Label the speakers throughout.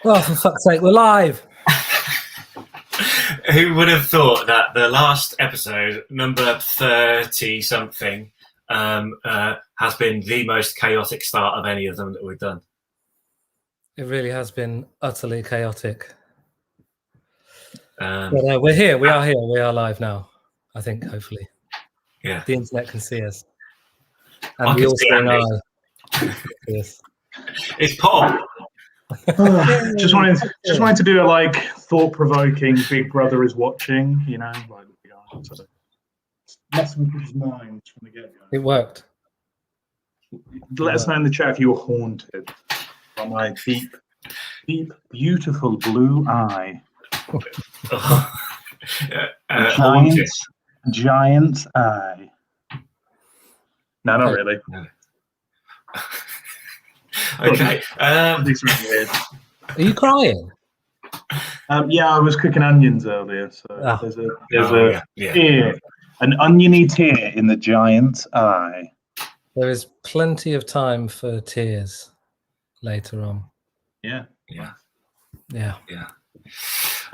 Speaker 1: Oh, for fuck's sake, we're live!
Speaker 2: Who would have thought that the last episode, number 30-something, has been the most chaotic start of any of them that we've done?
Speaker 1: It really has been utterly chaotic.
Speaker 2: But
Speaker 1: we're here. We are here. We are live now. I think, hopefully.
Speaker 2: Yeah.
Speaker 1: The internet can see us. And
Speaker 2: I
Speaker 1: the
Speaker 2: can see
Speaker 1: all-seeing
Speaker 2: Andy.
Speaker 1: eye. Yes.
Speaker 2: It's Paul.
Speaker 3: Just wanted to do a thought-provoking Big Brother is watching, so messing with people's minds from the get-go.
Speaker 1: It worked.
Speaker 3: Let us know in the chat if you were haunted by my deep, beautiful blue eye. Giant's eye. No, not really.
Speaker 2: Okay.
Speaker 1: Are you crying?
Speaker 3: Yeah, I was cooking onions earlier, so there's tear, an oniony tear in the giant's eye.
Speaker 1: There is plenty of time for tears later on.
Speaker 3: Yeah.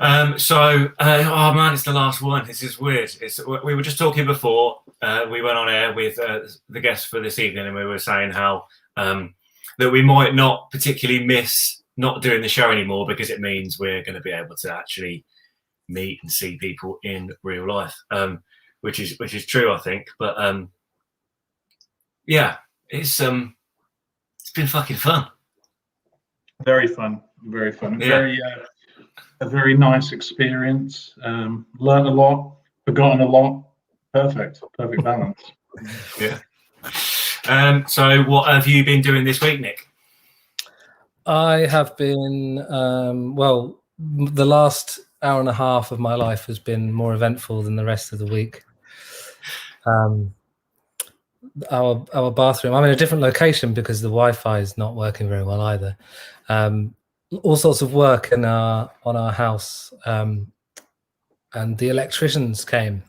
Speaker 2: Oh man, it's the last one. This is weird. We were just talking before we went on air with the guests for this evening, and we were saying how that we might not particularly miss not doing the show anymore because it means we're going to be able to actually meet and see people in real life, which is true, I think. But yeah, it's been fucking fun.
Speaker 3: Very fun.
Speaker 2: Yeah.
Speaker 3: A very nice experience. Learned a lot, forgotten a lot. Perfect balance.
Speaker 2: Yeah. So what have you been doing this week, Nick?
Speaker 1: I have been, the last hour and a half of my life has been more eventful than the rest of the week. Our bathroom, I'm in a different location because the Wi-Fi is not working very well either. All sorts of work on our house, and the electricians came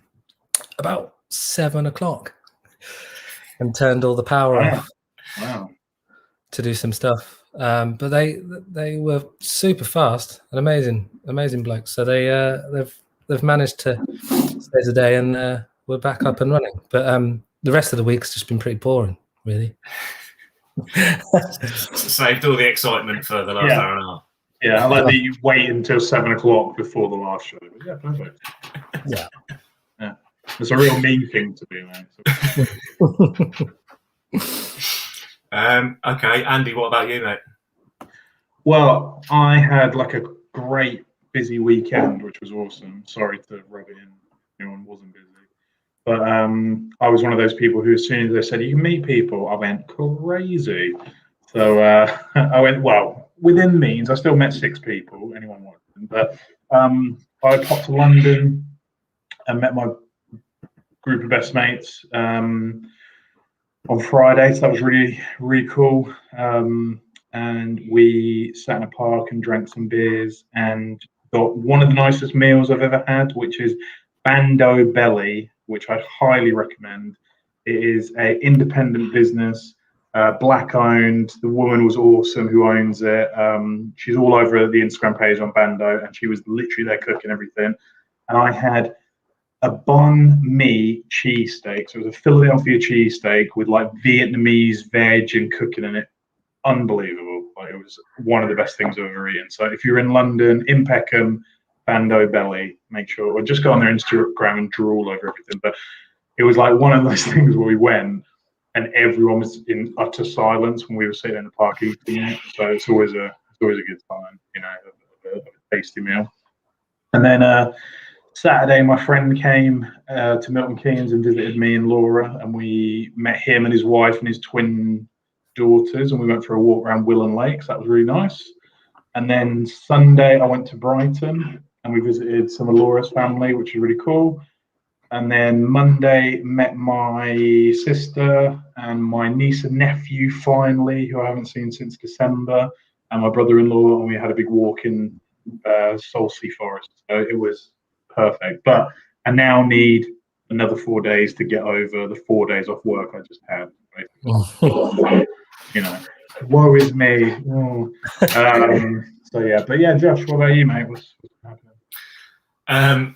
Speaker 1: about 7 o'clock and turned all the power off.
Speaker 3: Wow.
Speaker 1: To do some stuff, but they were super fast and amazing blokes. So they've managed to stay today, and we're back up and running. But the rest of the week's just been pretty boring, really.
Speaker 2: Saved all the excitement for the last hour and a half.
Speaker 3: Yeah, I like that you wait until 7 o'clock before the last show. Yeah, perfect.
Speaker 1: Yeah.
Speaker 3: It's a real mean thing to do, man.
Speaker 2: Okay, Andy, what about you, mate?
Speaker 3: Well, I had a great busy weekend, which was awesome. Sorry to rub it in. Anyone wasn't busy. But I was one of those people who, as soon as they said, you can meet people, I went crazy. So I went, well, within means, I still met 6 people, anyone wanted. But I popped to London and met my group of best mates on Friday, so that was really, really cool. And we sat in a park and drank some beers and got one of the nicest meals I've ever had, which is Bando Belly, which I'd highly recommend. It is an independent business, black owned. The woman was awesome who owns it. She's all over the Instagram page on Bando, and she was literally there cooking everything. And I had a banh mi cheesesteak. So it was a Philadelphia cheesesteak with Vietnamese veg and cooking in it. Unbelievable. It was one of the best things I've ever eaten. So if you're in London, in Peckham, Bando Belly, make sure, or just go on their Instagram and drool over everything. But it was one of those things where we went and everyone was in utter silence when we were sitting in the park eating it. So it's always a good time, a tasty meal. And then Saturday, my friend came to Milton Keynes and visited me and Laura, and we met him and his wife and his twin daughters, and we went for a walk around Willen Lake. So that was really nice. And then Sunday, I went to Brighton and we visited some of Laura's family, which is really cool. And then Monday, met my sister and my niece and nephew finally, who I haven't seen since December, and my brother-in-law, and we had a big walk in Salsey Forest. So it was perfect. But I now need another 4 days to get over the 4 days off work I just had. Woe is me. So yeah, but yeah, Josh, what about you, mate? What's happening?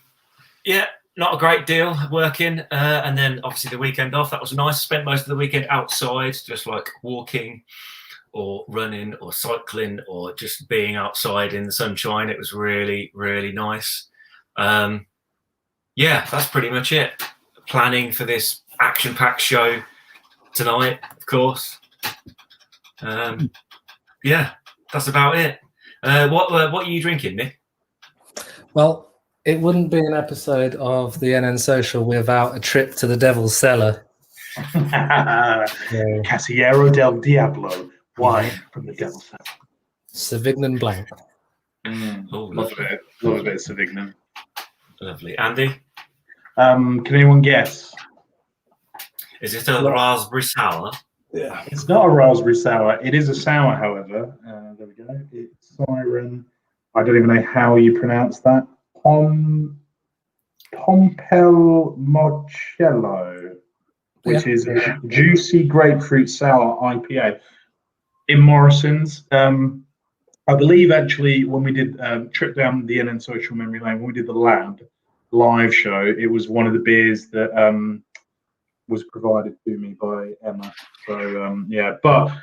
Speaker 2: Yeah, not a great deal working, and then obviously the weekend off. That was nice. Spent most of the weekend outside, just like walking or running or cycling or just being outside in the sunshine. It was really, really nice. Yeah, that's pretty much it. Planning for this action-packed show tonight, of course. Yeah, that's about it. What are you drinking, Nick?
Speaker 1: Well, it wouldn't be an episode of the NN Social without a trip to the Devil's Cellar.
Speaker 3: Casillero del Diablo, wine from the Devil's Cellar.
Speaker 1: Sauvignon Blanc.
Speaker 3: Love it. Love a bit of Sauvignon.
Speaker 2: Lovely. Andy?
Speaker 3: Can anyone guess?
Speaker 2: Is it a raspberry sour?
Speaker 3: Yeah. It's not a raspberry sour. It is a sour, however. There we go. It's Siren. I don't even know how you pronounce that. Pompelmoncello, which is a juicy grapefruit sour IPA. In Morrison's, I believe actually when we did trip down the NN Social Memory Lane, when we did the Lab live show, it was one of the beers that was provided to me by Emma. So yeah, but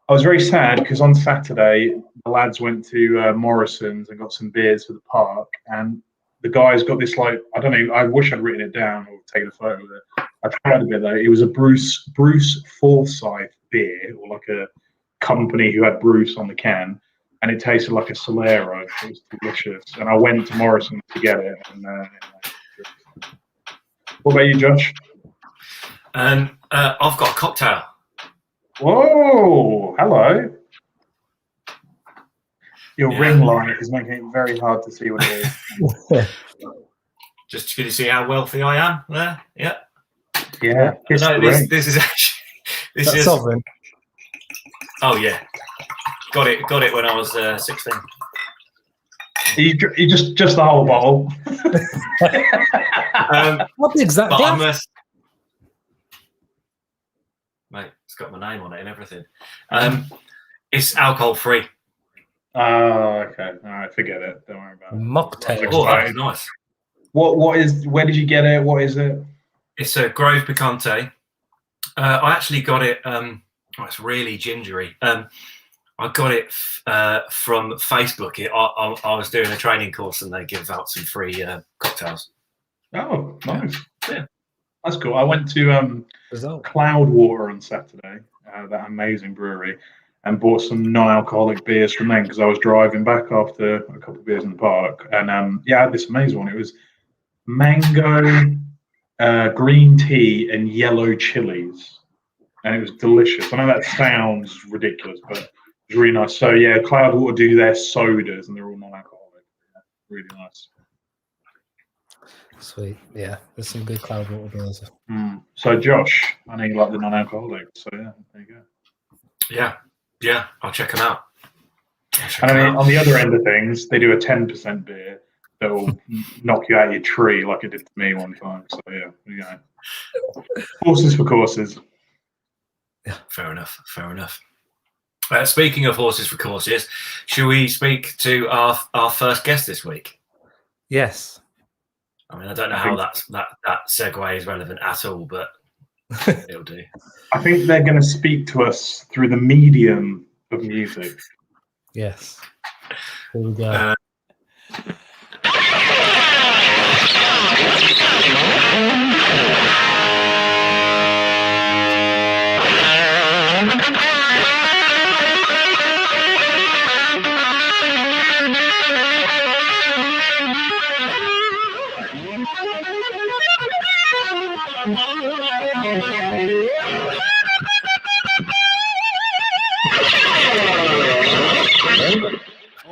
Speaker 3: I was very sad because on Saturday the lads went to Morrison's and got some beers for the park, and the guys got this, like, I don't know, I wish I'd written it down or taken a photo of it. I tried a bit though. It was a Bruce Forsyth beer, or like a company who had Bruce on the can, and it tasted like a Solero. It was delicious, and I went to Morrison's to get it. And what about you, Josh?
Speaker 2: I've got a cocktail.
Speaker 3: Whoa! Hello. Your ring light is making it very hard to see what it is.
Speaker 2: Just can you see how wealthy I am there? Yeah.
Speaker 3: Yeah.
Speaker 2: No, this is actually
Speaker 1: That's sovereign.
Speaker 2: Oh yeah. Got it when I was 16.
Speaker 3: You just the whole bottle.
Speaker 1: What the exact glass?
Speaker 2: Mate, it's got my name on it and everything. It's alcohol free.
Speaker 3: Oh, okay. All right, forget it. Don't worry about it.
Speaker 1: Mocktail.
Speaker 2: Oh, that's nice.
Speaker 3: What is? Where did you get it? What is it?
Speaker 2: It's a Grove Picante. I actually got it. It's really gingery. I got it from Facebook. I was doing a training course and they give out some free cocktails.
Speaker 3: Oh, nice.
Speaker 2: Yeah.
Speaker 3: That's cool. I went to Cloudwater on Saturday, that amazing brewery, and bought some non-alcoholic beers from them because I was driving back after a couple of beers in the park. And I had this amazing one. It was mango, green tea, and yellow chilies. And it was delicious. I know that sounds ridiculous, but it was really nice. So yeah, Cloudwater do their sodas, and they're all non-alcoholic. Yeah, really nice.
Speaker 1: Sweet. Yeah, there's some good Cloudwater beers.
Speaker 3: So Josh, I know you like the non-alcoholic. So yeah, there you go.
Speaker 2: Yeah, I'll check them out.
Speaker 3: And I mean, on the other end of things, they do a 10% beer that will knock you out of your tree, like it did to me one time. So yeah, horses for courses.
Speaker 2: Yeah, fair enough. Speaking of horses for courses, shall we speak to our first guest this week?
Speaker 1: Yes.
Speaker 2: I mean, I don't know how that segue is relevant at all, but it'll do.
Speaker 3: I think they're going to speak to us through the medium of music.
Speaker 1: Yes. Here we go.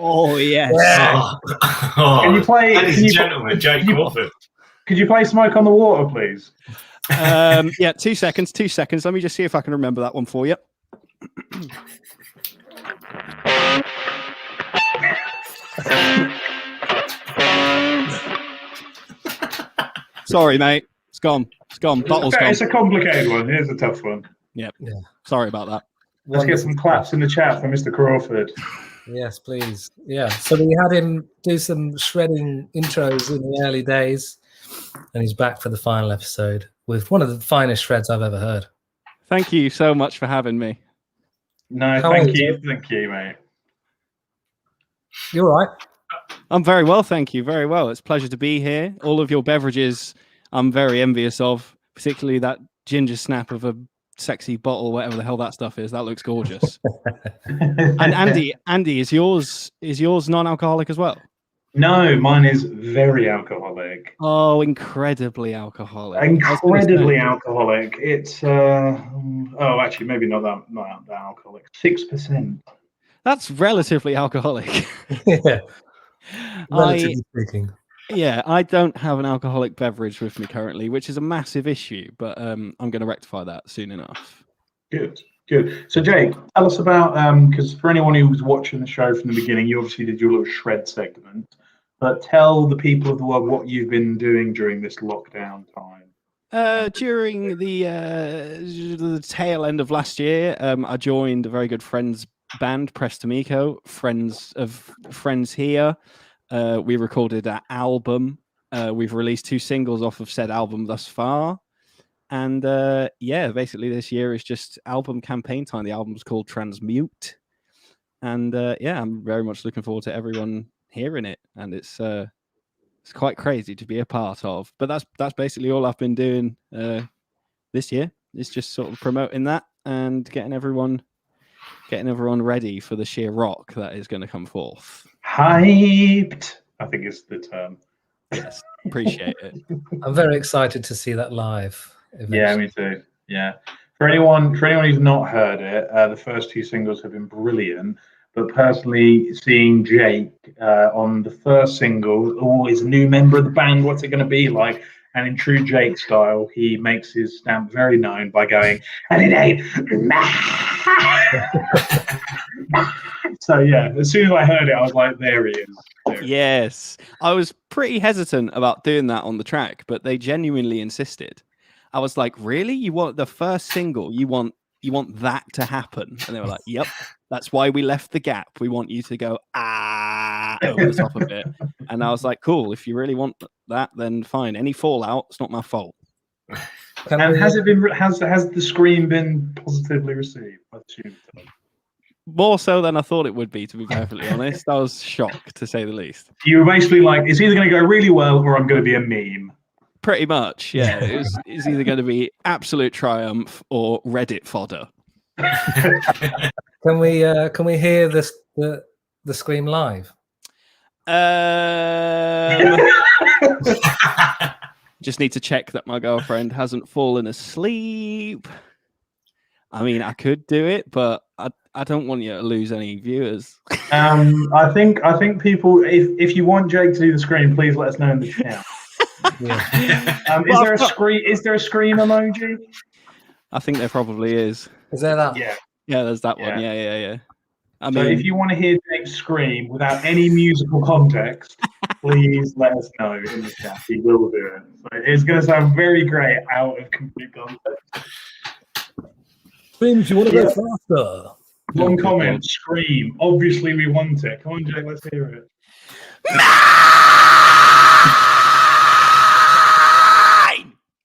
Speaker 4: Oh yes.
Speaker 3: Can you play,
Speaker 2: ladies and gentlemen, Jake Crawford.
Speaker 3: Could you play "Smoke on the Water," please?
Speaker 4: Yeah, 2 seconds. Let me just see if I can remember that one for you. Sorry, mate. It's gone. Bottle's gone.
Speaker 3: It's a complicated one. Here's a tough one.
Speaker 4: Yep. Yeah. Sorry about that.
Speaker 3: Let's get some claps in the chat for Mr. Crawford.
Speaker 1: Yes, please. Yeah. So we had him do some shredding intros in the early days, and he's back for the final episode with one of the finest shreds I've ever heard.
Speaker 4: Thank you so much for having me.
Speaker 3: No,
Speaker 1: How are
Speaker 3: thank
Speaker 1: you,
Speaker 3: you, mate.
Speaker 1: You're right.
Speaker 4: I'm very well, thank you. Very well. It's a pleasure to be here. All of your beverages, I'm very envious of, particularly that ginger snap of a sexy bottle, whatever the hell that stuff is. That looks gorgeous. And Andy, is yours non-alcoholic as well?
Speaker 3: No, mine is very alcoholic.
Speaker 4: Oh, incredibly alcoholic.
Speaker 3: Incredibly alcoholic. It's actually maybe not that alcoholic. 6%.
Speaker 4: That's relatively alcoholic.
Speaker 1: Yeah. Relatively speaking.
Speaker 4: Yeah, I don't have an alcoholic beverage with me currently, which is a massive issue, but I'm going to rectify that soon enough.
Speaker 3: Good. So, Jake, tell us about, because for anyone who was watching the show from the beginning, you obviously did your little shred segment, but tell the people of the world what you've been doing during this lockdown time.
Speaker 4: During the tail end of last year, I joined a very good friends band, Prestamico, friends of friends here. We recorded an album. We've released 2 singles off of said album thus far. And basically this year is just album campaign time. The album's called Transmute. And I'm very much looking forward to everyone hearing it. And it's quite crazy to be a part of. But that's basically all I've been doing this year. It's just sort of promoting that and getting everyone ready for the sheer rock that is going to come forth.
Speaker 3: Hyped, I think is the term.
Speaker 4: Yes, appreciate it.
Speaker 1: I'm very excited to see that live. Eventually.
Speaker 3: Yeah, me too. Yeah. For anyone who's not heard it, the first 2 singles have been brilliant. But personally, seeing Jake on the first single, he's a new member of the band. What's it going to be like? And in true Jake style, he makes his stamp very known by going, and it ain't. So yeah, as soon as I heard it, I was like, there he is.
Speaker 4: Yes, I was pretty hesitant about doing that on the track, but they genuinely insisted. I was like, really? You want the first single? You want that to happen? And they were like, yep, that's why we left the gap. We want you to go over the top of it. And I was like, cool, if you really want that, then fine. Any fallout, it's not my fault.
Speaker 3: And has the scream been positively received? I assume so.
Speaker 4: More so than I thought it would be, to be perfectly honest. I was shocked, to say the least.
Speaker 3: You were basically like, it's either going to go really well or I'm going to be a meme.
Speaker 4: Pretty much, yeah. It's either going to be absolute triumph or Reddit fodder.
Speaker 1: Can we hear the scream live?
Speaker 4: Just need to check that my girlfriend hasn't fallen asleep. I mean, I could do it, but I don't want you to lose any viewers.
Speaker 3: I think people, if you want Jake to do the scream, please let us know in the chat.
Speaker 1: Yeah.
Speaker 3: Is there a scream emoji?
Speaker 4: I think there probably is.
Speaker 1: Is there that?
Speaker 3: Yeah.
Speaker 4: Yeah, there's that one. Yeah. I
Speaker 3: mean, if you want to hear Jake scream without any musical context, please let us know in the chat. He will do it. So it's going to sound very great out of complete context.
Speaker 1: Scream if you want to go faster.
Speaker 3: One comment, scream. Obviously, we want it. Come on, Jake, let's hear it.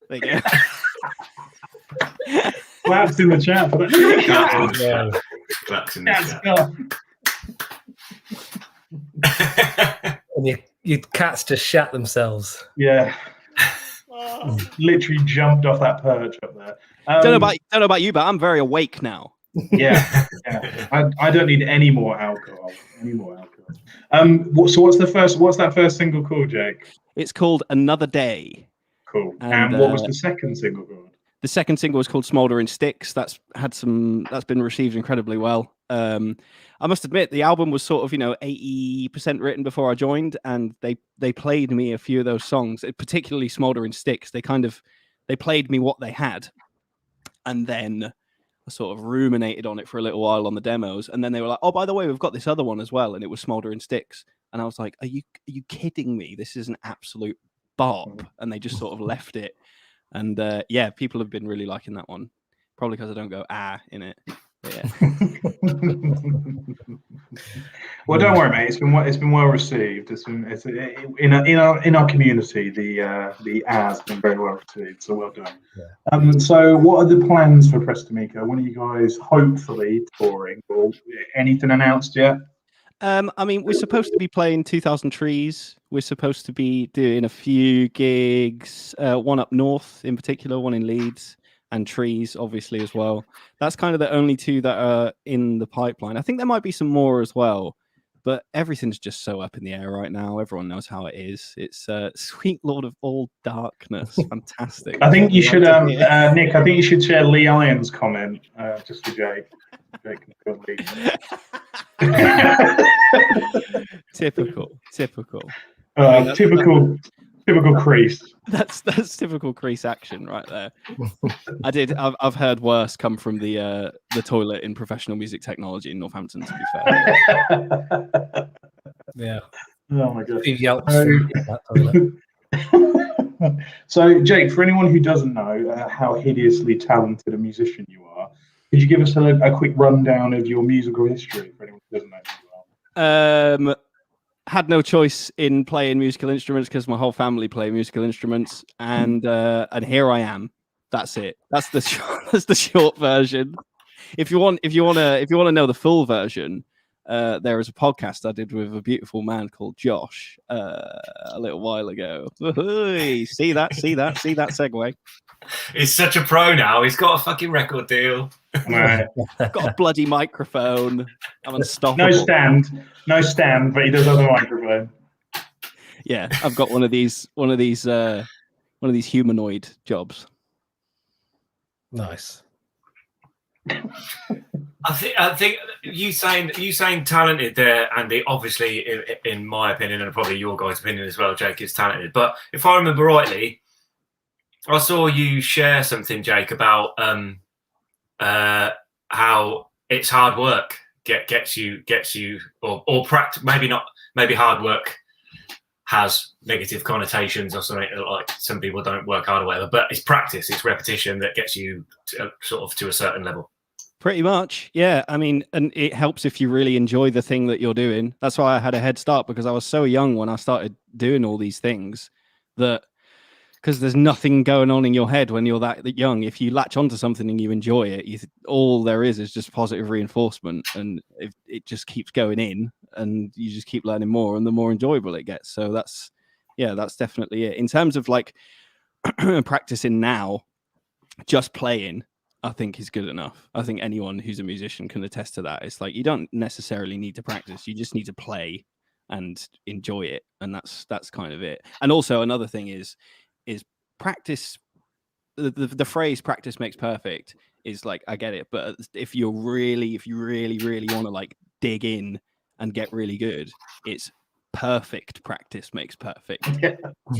Speaker 4: There you go.
Speaker 3: Claps in the chat for that.
Speaker 2: Claps in the
Speaker 1: chat. And your cats just shat themselves.
Speaker 3: Yeah. Literally jumped off that perch up there.
Speaker 4: Don't know about you, but I'm very awake now.
Speaker 3: Yeah. I don't need any more alcohol. So what's that first single called, Jake?
Speaker 4: It's called Another Day.
Speaker 3: Cool. And what was the second single called?
Speaker 4: The second single was called Smouldering Sticks. That's been received incredibly well. I must admit, the album was sort of 80% written before I joined, and they played me a few of those songs, particularly Smouldering Sticks. They played me what they had, and then I sort of ruminated on it for a little while on the demos, and then they were like, "Oh, by the way, we've got this other one as well," and it was Smouldering Sticks, and I was like, "Are you kidding me? This is an absolute bop," and they just sort of left it. And people have been really liking that one, probably because I don't go in it. Yeah.
Speaker 3: Well, don't worry, mate. It's been well received. It's in our community. The has been very well received. So well done.
Speaker 1: Yeah.
Speaker 3: So what are the plans for Prestamico? When are you guys hopefully touring? Or anything announced yet?
Speaker 4: I mean, we're supposed to be playing 2000 Trees. We're supposed to be doing a few gigs, one up north in particular, one in Leeds, and Trees, obviously, as well. That's kind of the only two that are in the pipeline. I think there might be some more as well, but everything's just so up in the air right now. Everyone knows how it is. It's Sweet Lord of All Darkness. Fantastic.
Speaker 3: I think you
Speaker 4: That's
Speaker 3: should,
Speaker 4: what we like to hear.
Speaker 3: Nick. I think you should share Lee Irons' comment just for Jake. Jake can go and lead.
Speaker 4: Typical.
Speaker 3: Typical crease.
Speaker 4: That's typical crease action right there. I've heard worse come from the toilet in professional music technology in Northampton, to be fair.
Speaker 1: Yeah.
Speaker 3: Oh my god.
Speaker 1: Steve Yelps from that toilet.
Speaker 3: So, Jake, for anyone who doesn't know how hideously talented a musician you are, could you give us a quick rundown of your musical history for anyone who doesn't know who you are?
Speaker 4: Had no choice in playing musical instruments because my whole family play musical instruments, and here I am. That's it. That's the short version. If you want to know the full version, there is a podcast I did with a beautiful man called Josh a little while ago. See that segue?
Speaker 2: He's such a pro now. He's got a fucking record deal.
Speaker 3: Right.
Speaker 4: I've got a bloody microphone. I'm unstoppable.
Speaker 3: No stand, but he does have a microphone.
Speaker 4: Yeah, I've got one of these humanoid jobs.
Speaker 1: Nice.
Speaker 2: I think you saying talented there, Andy. Obviously, in my opinion, and probably your guys' opinion as well, Jake is talented. But if I remember rightly, I saw you share something, Jake, about how it's hard work gets you or practice. Maybe hard work has negative connotations or something, like some people don't work hard or whatever, but it's practice, it's repetition that gets you to a certain level.
Speaker 4: Pretty much, yeah. I mean, and it helps if you really enjoy the thing that you're doing. That's why I had a head start, because I was so young when I started doing all these things, that because there's nothing going on in your head when you're that young. If you latch onto something and you enjoy it, all there is just positive reinforcement, and it just keeps going in, and you just keep learning more, and the more enjoyable it gets. So that's definitely it. In terms of like practicing now, just playing, I think is good enough. I think anyone who's a musician can attest to that. It's like you don't necessarily need to practice; you just need to play and enjoy it, and that's kind of it. And also another thing is practice. The phrase "practice makes perfect" is like, I get it, but if you really want to like dig in and get really good, it's perfect practice makes perfect.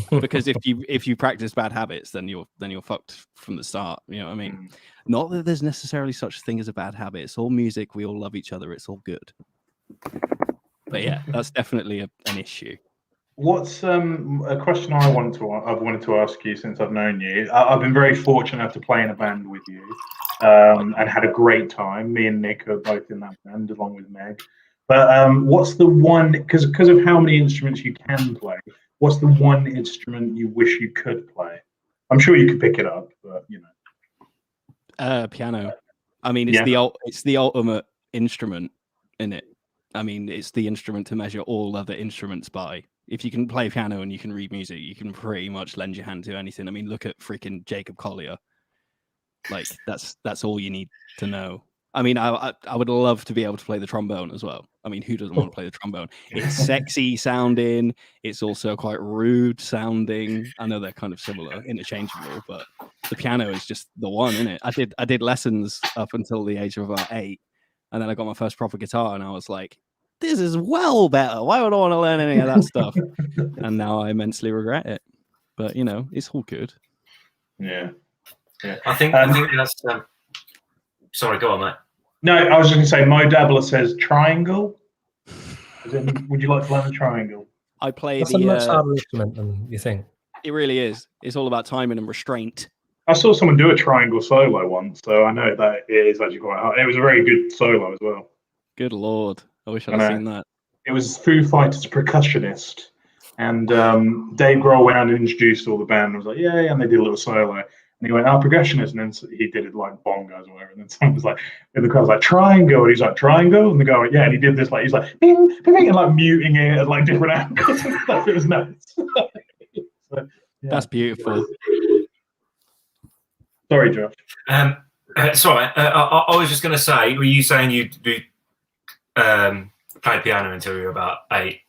Speaker 4: Because if you practice bad habits, then you're fucked from the start. You know what I mean? Not that there's necessarily such a thing as a bad habit. It's all music. We all love each other. It's all good. But yeah, that's definitely an issue.
Speaker 3: What's a question I've wanted to ask you since I've known you? I've been very fortunate to play in a band with you, and had a great time. Me and Nick are both in that band, along with Meg. But what's the one? Because of how many instruments you can play, what's the one instrument you wish you could play? I'm sure you could pick it up, but you know.
Speaker 4: Piano. I mean, it's the ultimate instrument, isn't it? I mean, it's the instrument to measure all other instruments by. If you can play piano and you can read music, you can pretty much lend your hand to anything. I mean, look at freaking Jacob Collier. Like that's all you need to know. I mean, I would love to be able to play the trombone as well. I mean, who doesn't want to play the trombone? It's sexy sounding. It's also quite rude sounding. I know they're kind of similar, interchangeable, but the piano is just the one, isn't it? I did lessons up until the age of about 8, and then I got my first proper guitar, and I was like, this is well better. Why would I want to learn any of that stuff? And now I immensely regret it. But you know, it's all good.
Speaker 3: Yeah.
Speaker 2: I think that's. Sorry, go on, mate.
Speaker 3: No, I was just going to say, Mo Dabbler says triangle. Would you like to learn a triangle?
Speaker 4: I play
Speaker 1: That's
Speaker 4: the
Speaker 1: a much harder instrument than you think.
Speaker 4: It really is. It's all about timing and restraint.
Speaker 3: I saw someone do a triangle solo once, so I know that it is actually quite hard. It was a very good solo as well.
Speaker 4: Good lord. I wish I'd
Speaker 3: I
Speaker 4: have
Speaker 3: know.
Speaker 4: seen that.
Speaker 3: It was Foo Fighters percussionist, and Dave Grohl went out and introduced all the band. And was like, yeah, and they did a little solo. And he went, "Oh, percussionist," and then he did it like bongos or whatever. And then someone was like, in the crowd was like, "Triangle," and he's like, "Triangle," and the guy went, "Yeah," and he did this like he's like, "Bing, bing, bing," and like muting it at like different angles and stuff. It was nuts. So, yeah.
Speaker 4: That's beautiful.
Speaker 3: Sorry, Josh.
Speaker 2: Sorry, I was just going to say, were you saying you played piano until you were about 8,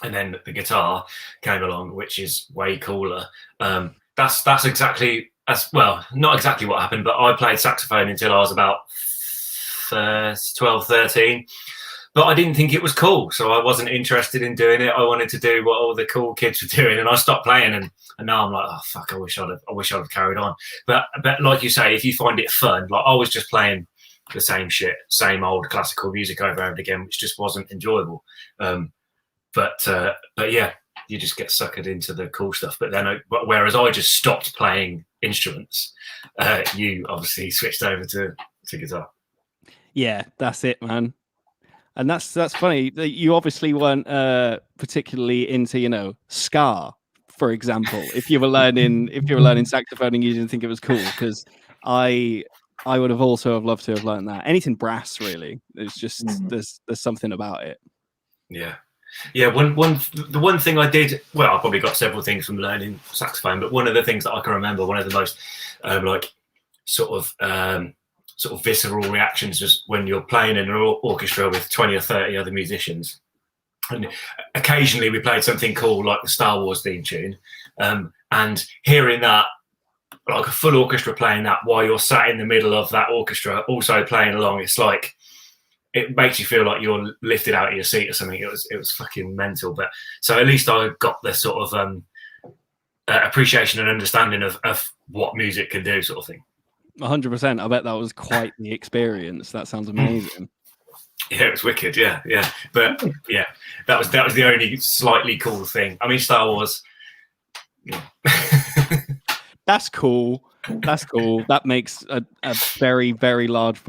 Speaker 2: and then the guitar came along, which is way cooler. That's exactly well, not exactly what happened, but I played saxophone until I was about 12, 13. But I didn't think it was cool, so I wasn't interested in doing it. I wanted to do what all the cool kids were doing, and I stopped playing. And now I'm like, oh fuck, I wish I'd have carried on. But like you say, if you find it fun, like I was just playing the same shit, same old classical music over and over again, which just wasn't enjoyable. But yeah, you just get suckered into the cool stuff. But then, whereas I just stopped playing instruments, you obviously switched over to guitar.
Speaker 4: Yeah, that's it, man. And that's funny. You obviously weren't particularly into, ska, for example. If you were learning saxophone and you didn't think it was cool, because I would have also have loved to have learned that. Anything brass, really. It's just there's something about it.
Speaker 2: Yeah. Yeah, the one thing I did, well, I probably got several things from learning saxophone, but one of the things that I can remember, one of the most sort of visceral reactions was when you're playing in an orchestra with 20 or 30 other musicians. And occasionally we played something cool like the Star Wars theme tune, and hearing that, like a full orchestra playing that while you're sat in the middle of that orchestra also playing along, it's like, it makes you feel like you're lifted out of your seat or something. It was fucking mental. But so at least I got this sort of appreciation and understanding of what music can do, sort of thing.
Speaker 4: 100%. I bet that was quite the experience. That sounds amazing.
Speaker 2: Yeah, it was wicked. Yeah. But yeah, that was the only slightly cool thing. I mean, Star Wars. Yeah.
Speaker 4: That's cool. That makes a very, very large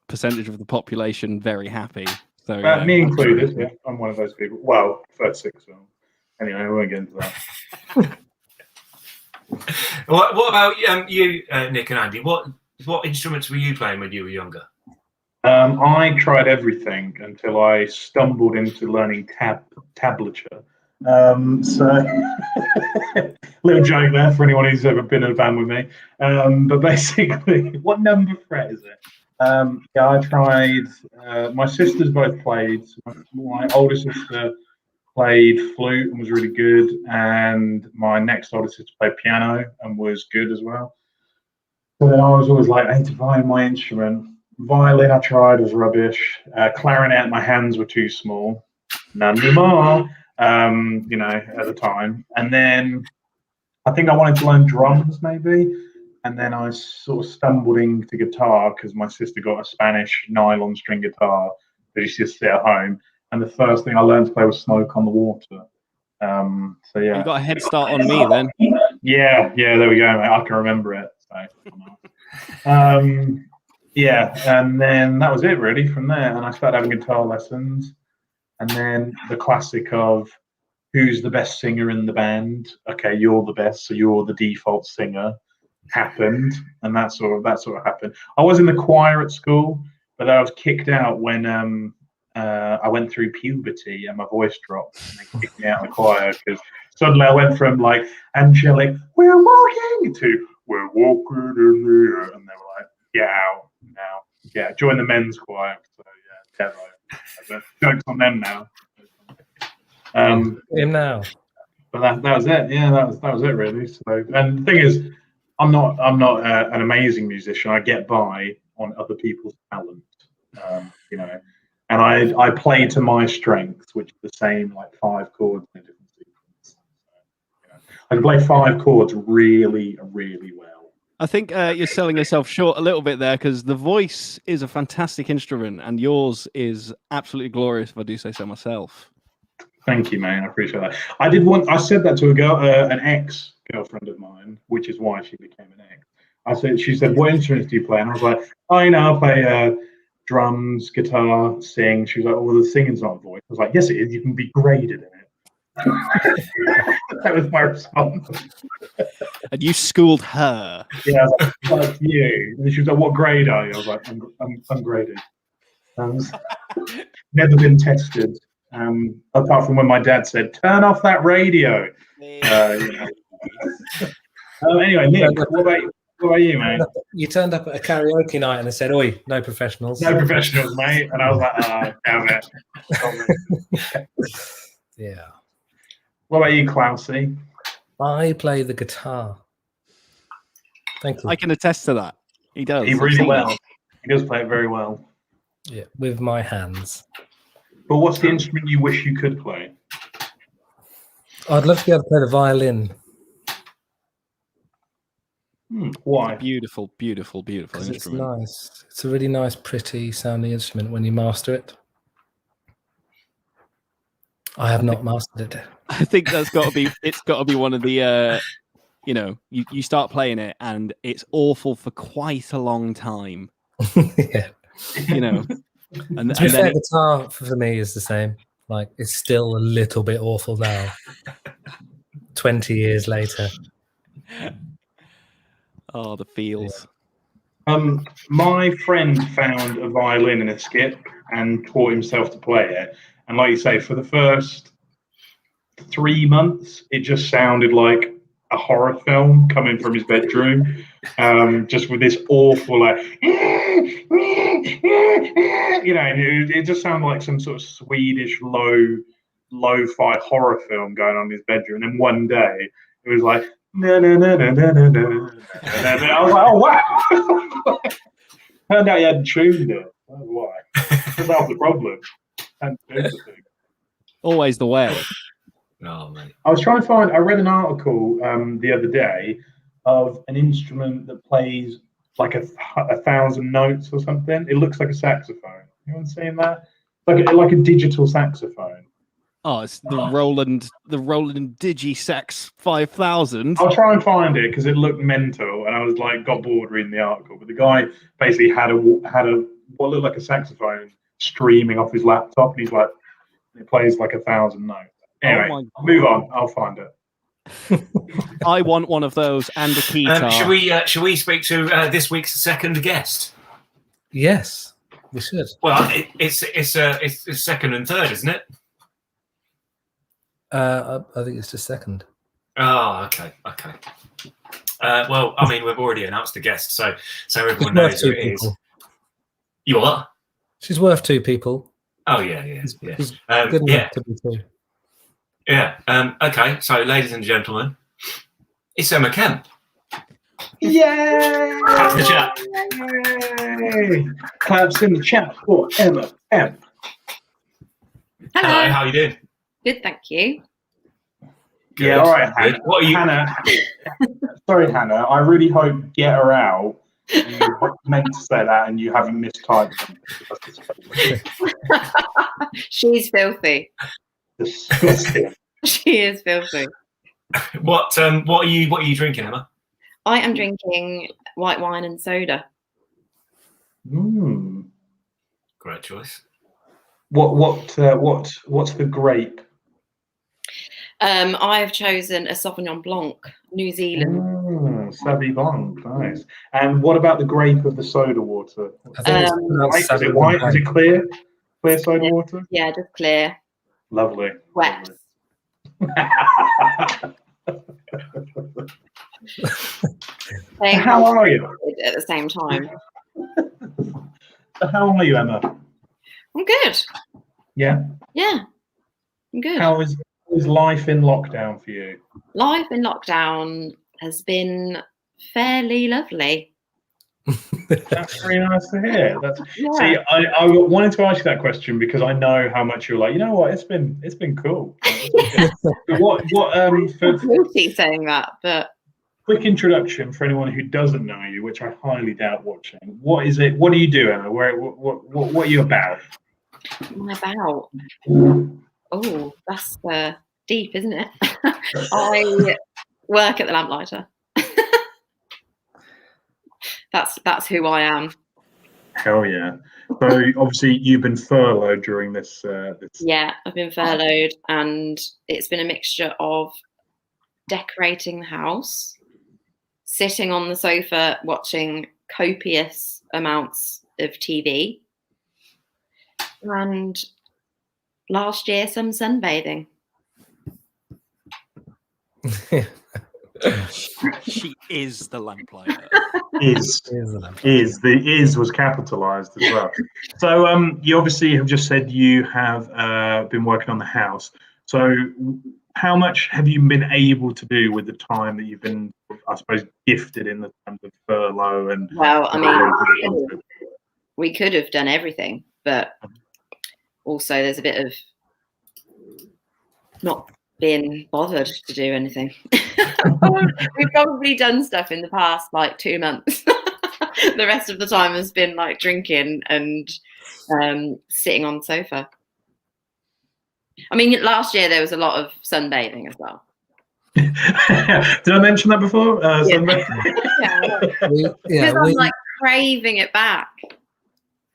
Speaker 4: percentage of the population very happy. So
Speaker 3: me included. Yeah, I'm one of those people. Well, first 6 films. Anyway, we won't get into that.
Speaker 2: What about you, Nick and Andy? What instruments were you playing when you were younger?
Speaker 3: I tried everything until I stumbled into learning tablature. So, little joke there for anyone who's ever been in a band with me. But basically, what number fret is it? Yeah, I tried. My sisters both played. My older sister played flute and was really good, and my next older sister played piano and was good as well. So then I was always like, I need to find my instrument. Violin I tried, was rubbish. Clarinet, my hands were too small. None more, at the time. And then I think I wanted to learn drums maybe. And then I sort of stumbled into guitar because my sister got a Spanish nylon string guitar that used to sit at home. And the first thing I learned to play was Smoke on the Water. So yeah.
Speaker 4: You got a head start on me then.
Speaker 3: Yeah, there we go, mate. I can remember it. So, yeah, and then that was it really from there. And I started having guitar lessons. And then the classic of who's the best singer in the band? Okay, you're the best, so you're the default singer. Happened, and that sort of happened. I was in the choir at school, but I was kicked out when I went through puberty and my voice dropped, and they kicked me out of the choir because suddenly I went from like angelic "We're walking" to "We're walking in the air," and they were like, "Get out now, yeah, join the men's choir." So yeah, right. Jokes on them now.
Speaker 1: Him now.
Speaker 3: But that was it. Yeah, that was it really. So, and the thing is, I'm not an amazing musician. I get by on other people's talent, and I play to my strengths, which is the same like 5 chords in a different sequence. So, I can play 5 chords really, really well.
Speaker 4: I think you're selling yourself short a little bit there because the voice is a fantastic instrument and yours is absolutely glorious, if I do say so myself.
Speaker 3: Thank you, man. I appreciate that. I said that to a girl, an ex-girlfriend of mine, which is why she became an ex. She said, what instruments do you play? And I was like, oh, I play drums, guitar, sing. She was like, oh, well, the singing's not a voice. I was like, yes, it is. You can be graded in it. That was my response.
Speaker 4: And you schooled her.
Speaker 3: Yeah, I was like, fuck you. And she was like, what grade are you? I was like, I'm graded. Never been tested. Apart from when my dad said, turn off that radio. Anyway, Nick, what about you, mate?
Speaker 1: You turned up at a karaoke night and they said, oi, no professionals.
Speaker 3: No professionals, mate. And I was like, damn it.
Speaker 1: Yeah.
Speaker 3: What about you, Klausy?
Speaker 1: I play the guitar. Thank you.
Speaker 4: I can attest to that. He does.
Speaker 3: He really well. He does play it very well.
Speaker 1: Yeah, with my hands.
Speaker 3: But what's the instrument you wish you could play?
Speaker 1: I'd love to be able to play the violin.
Speaker 3: Why?
Speaker 4: Beautiful, beautiful, beautiful
Speaker 1: Because it's
Speaker 4: instrument.
Speaker 1: nice. It's a really nice, pretty sounding instrument when you master it. I have not mastered it.
Speaker 4: I think it's got to be one of the, you start playing it and it's awful for quite a long time.
Speaker 1: Yeah.
Speaker 4: And
Speaker 1: to be fair, guitar for me is the same. Like, it's still a little bit awful now. 20 years later.
Speaker 4: Oh, the feels.
Speaker 3: My friend found a violin in a skip and taught himself to play it. And like you say, for the first 3 months, it just sounded like a horror film coming from his bedroom, just with this awful, like, it just sounded like some sort of Swedish lo-fi horror film going on in his bedroom. And then one day, it was like, no, no, no, no, no, no, no. I was like, oh, wow. Turned out he hadn't tuned it. That's why. That's half the problem.
Speaker 4: Always the way.
Speaker 2: Oh, mate.
Speaker 3: I read an article the other day of an instrument that plays like a 1,000 notes or something. It looks like a saxophone. Anyone seen that? Like a digital saxophone.
Speaker 4: Oh, it's the Roland Digisax 5000.
Speaker 3: I'll try and find it because it looked mental, and I was like, got bored reading the article. But the guy basically had what looked like a saxophone streaming off his laptop, and he's like, it plays like 1,000 notes. Anyway, move on. I'll find it.
Speaker 4: I want one of those and a keytar.
Speaker 2: Should we speak to this week's second guest?
Speaker 1: Yes, we should.
Speaker 2: Well, it's second and third, isn't it?
Speaker 1: I think it's just second.
Speaker 2: Oh, okay. Well, I mean, we've already announced the guest, so everyone knows who it is. You what?
Speaker 1: She's worth 2 people.
Speaker 2: Oh yeah.
Speaker 1: She's good enough to be 2.
Speaker 2: Yeah. Okay. So, ladies and gentlemen, it's Emma Kemp.
Speaker 3: Yay!
Speaker 2: Clap the chat.
Speaker 3: Yay! Claps in the chat for Emma Kemp.
Speaker 5: Hello.
Speaker 2: Hi, how you doing?
Speaker 5: Good, thank you.
Speaker 2: Good.
Speaker 3: Yeah, all right, Hannah.
Speaker 2: What are you?
Speaker 3: Hannah. Sorry, Hannah. I really hope Get Her Out. You meant to say that and you haven't mistyped it.
Speaker 5: She's filthy.
Speaker 3: Disgusting.
Speaker 5: She is filthy.
Speaker 2: What are you drinking, Emma?
Speaker 5: I am drinking white wine and soda.
Speaker 2: Great choice.
Speaker 3: What's the grape?
Speaker 5: I have chosen a Sauvignon Blanc, New Zealand.
Speaker 3: Sauvignon Blanc, nice. And what about the grape of the soda water?
Speaker 1: I think
Speaker 3: Is it white? Is it clear? Clear soda water?
Speaker 5: Yeah, just clear.
Speaker 3: Lovely.
Speaker 5: Wet.
Speaker 3: How are you?
Speaker 5: At the same time.
Speaker 3: How are you, Emma?
Speaker 5: I'm good.
Speaker 3: Yeah?
Speaker 5: Yeah, I'm good.
Speaker 3: How is life in lockdown for you?
Speaker 5: Life in lockdown has been fairly lovely.
Speaker 3: That's very nice to hear.
Speaker 5: Yeah.
Speaker 3: See, I wanted to ask you that question because I know how much you're like, you know what, it's been cool.
Speaker 5: I'm guilty saying that, but
Speaker 3: Quick introduction for anyone who doesn't know you, which I highly doubt watching. What is it? What do you do, Emma? What are you about?
Speaker 5: what am I about? Oh, that's deep, isn't it? I work at the Lamplighter. That's who I am.
Speaker 3: Hell yeah. So obviously you've been furloughed during this.
Speaker 5: Yeah, I've been furloughed, and it's been a mixture of decorating the house, sitting on the sofa watching copious amounts of TV, and last year some sunbathing.
Speaker 4: She is the Lamplighter.
Speaker 3: The is was capitalized as well. So you obviously have just said you have been working on the house. So how much have you been able to do with the time that you've been, I suppose, gifted in the terms of furlough? And
Speaker 5: well, I mean, we could have done everything, but also there's a bit of not being bothered to do anything. We've probably done stuff in the past like 2 months. The rest of the time has been like drinking and sitting on the sofa. I mean, last year there was a lot of sunbathing as well.
Speaker 3: Did I mention that before?
Speaker 5: Because I'm like craving it back.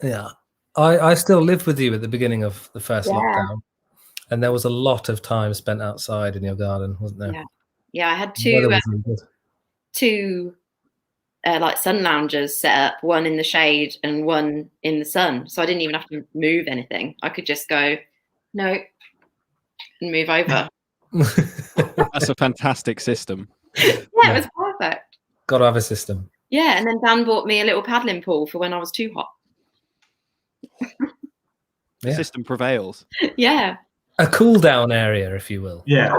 Speaker 1: Yeah, I still lived with you at the beginning of the first lockdown, and there was a lot of time spent outside in your garden, wasn't there?
Speaker 5: Yeah, I had two like sun loungers set up, one in the shade and one in the sun. So I didn't even have to move anything. I could just go, no, and move over.
Speaker 4: That's a fantastic system.
Speaker 5: Yeah, it was perfect.
Speaker 1: Got to have a system.
Speaker 5: Yeah, and then Dan bought me a little paddling pool for when I was too hot.
Speaker 4: The system prevails.
Speaker 5: Yeah.
Speaker 1: A cool down area, if you will.
Speaker 3: Yeah,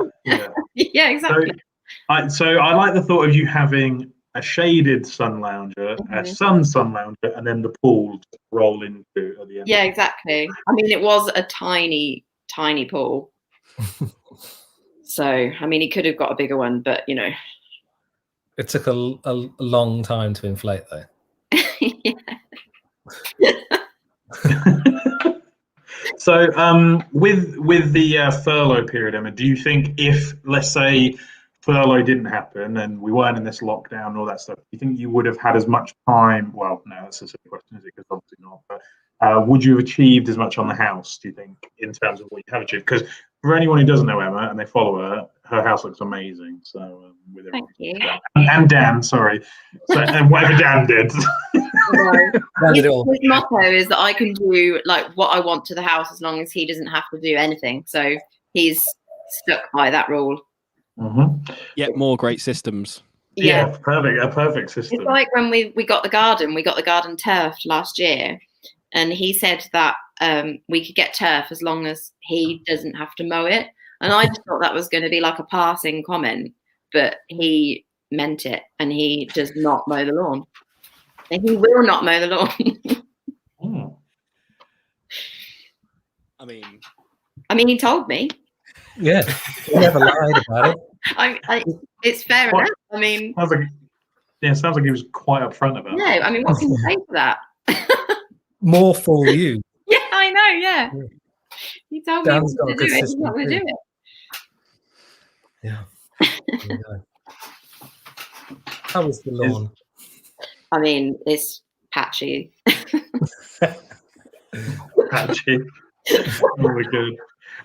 Speaker 5: exactly.
Speaker 3: So I like the thought of you having a shaded sun lounger, a sun lounger, and then the pool to roll into at the end.
Speaker 5: Yeah, exactly. I mean, it was a tiny, tiny pool. So, I mean, he could have got a bigger one, but you know.
Speaker 1: It took a long time to inflate, though.
Speaker 3: So, with the furlough period, Emma, do you think if, let's say, furlough didn't happen and we weren't in this lockdown and all that stuff, do you think you would have had as much time? Well, no, that's a silly question, is it? Because obviously not. But would you have achieved as much on the house, do you think, in terms of what you have achieved? Because for anyone who doesn't know Emma and they follow her house looks amazing. So, with
Speaker 5: Thank you.
Speaker 3: And Dan, sorry. So, and whatever Dan did.
Speaker 5: His motto is that I can do like what I want to the house as long as he doesn't have to do anything. So he's stuck by that rule.
Speaker 4: Yet more great systems.
Speaker 3: Yeah, perfect. A perfect system.
Speaker 5: It's like when we got the garden turfed last year, and he said that we could get turf as long as he doesn't have to mow it. And I just thought that was going to be like a passing comment, but he meant it, and he does not mow the lawn. And he will not mow the lawn.
Speaker 4: I
Speaker 5: mean, he told me.
Speaker 1: Yeah, he never lied about it.
Speaker 5: It's fair enough. I mean,
Speaker 3: sounds like he was quite upfront about it.
Speaker 5: No, I mean, what can you say to that?
Speaker 1: More for you.
Speaker 5: Yeah, I know. Yeah, he told me
Speaker 1: Dan's got a
Speaker 5: to
Speaker 1: good
Speaker 5: do it. He's
Speaker 1: system
Speaker 5: not going to
Speaker 1: too.
Speaker 5: do it.
Speaker 1: Yeah. There you go. How was the lawn?
Speaker 5: I mean, it's patchy.
Speaker 3: Patchy. Really good.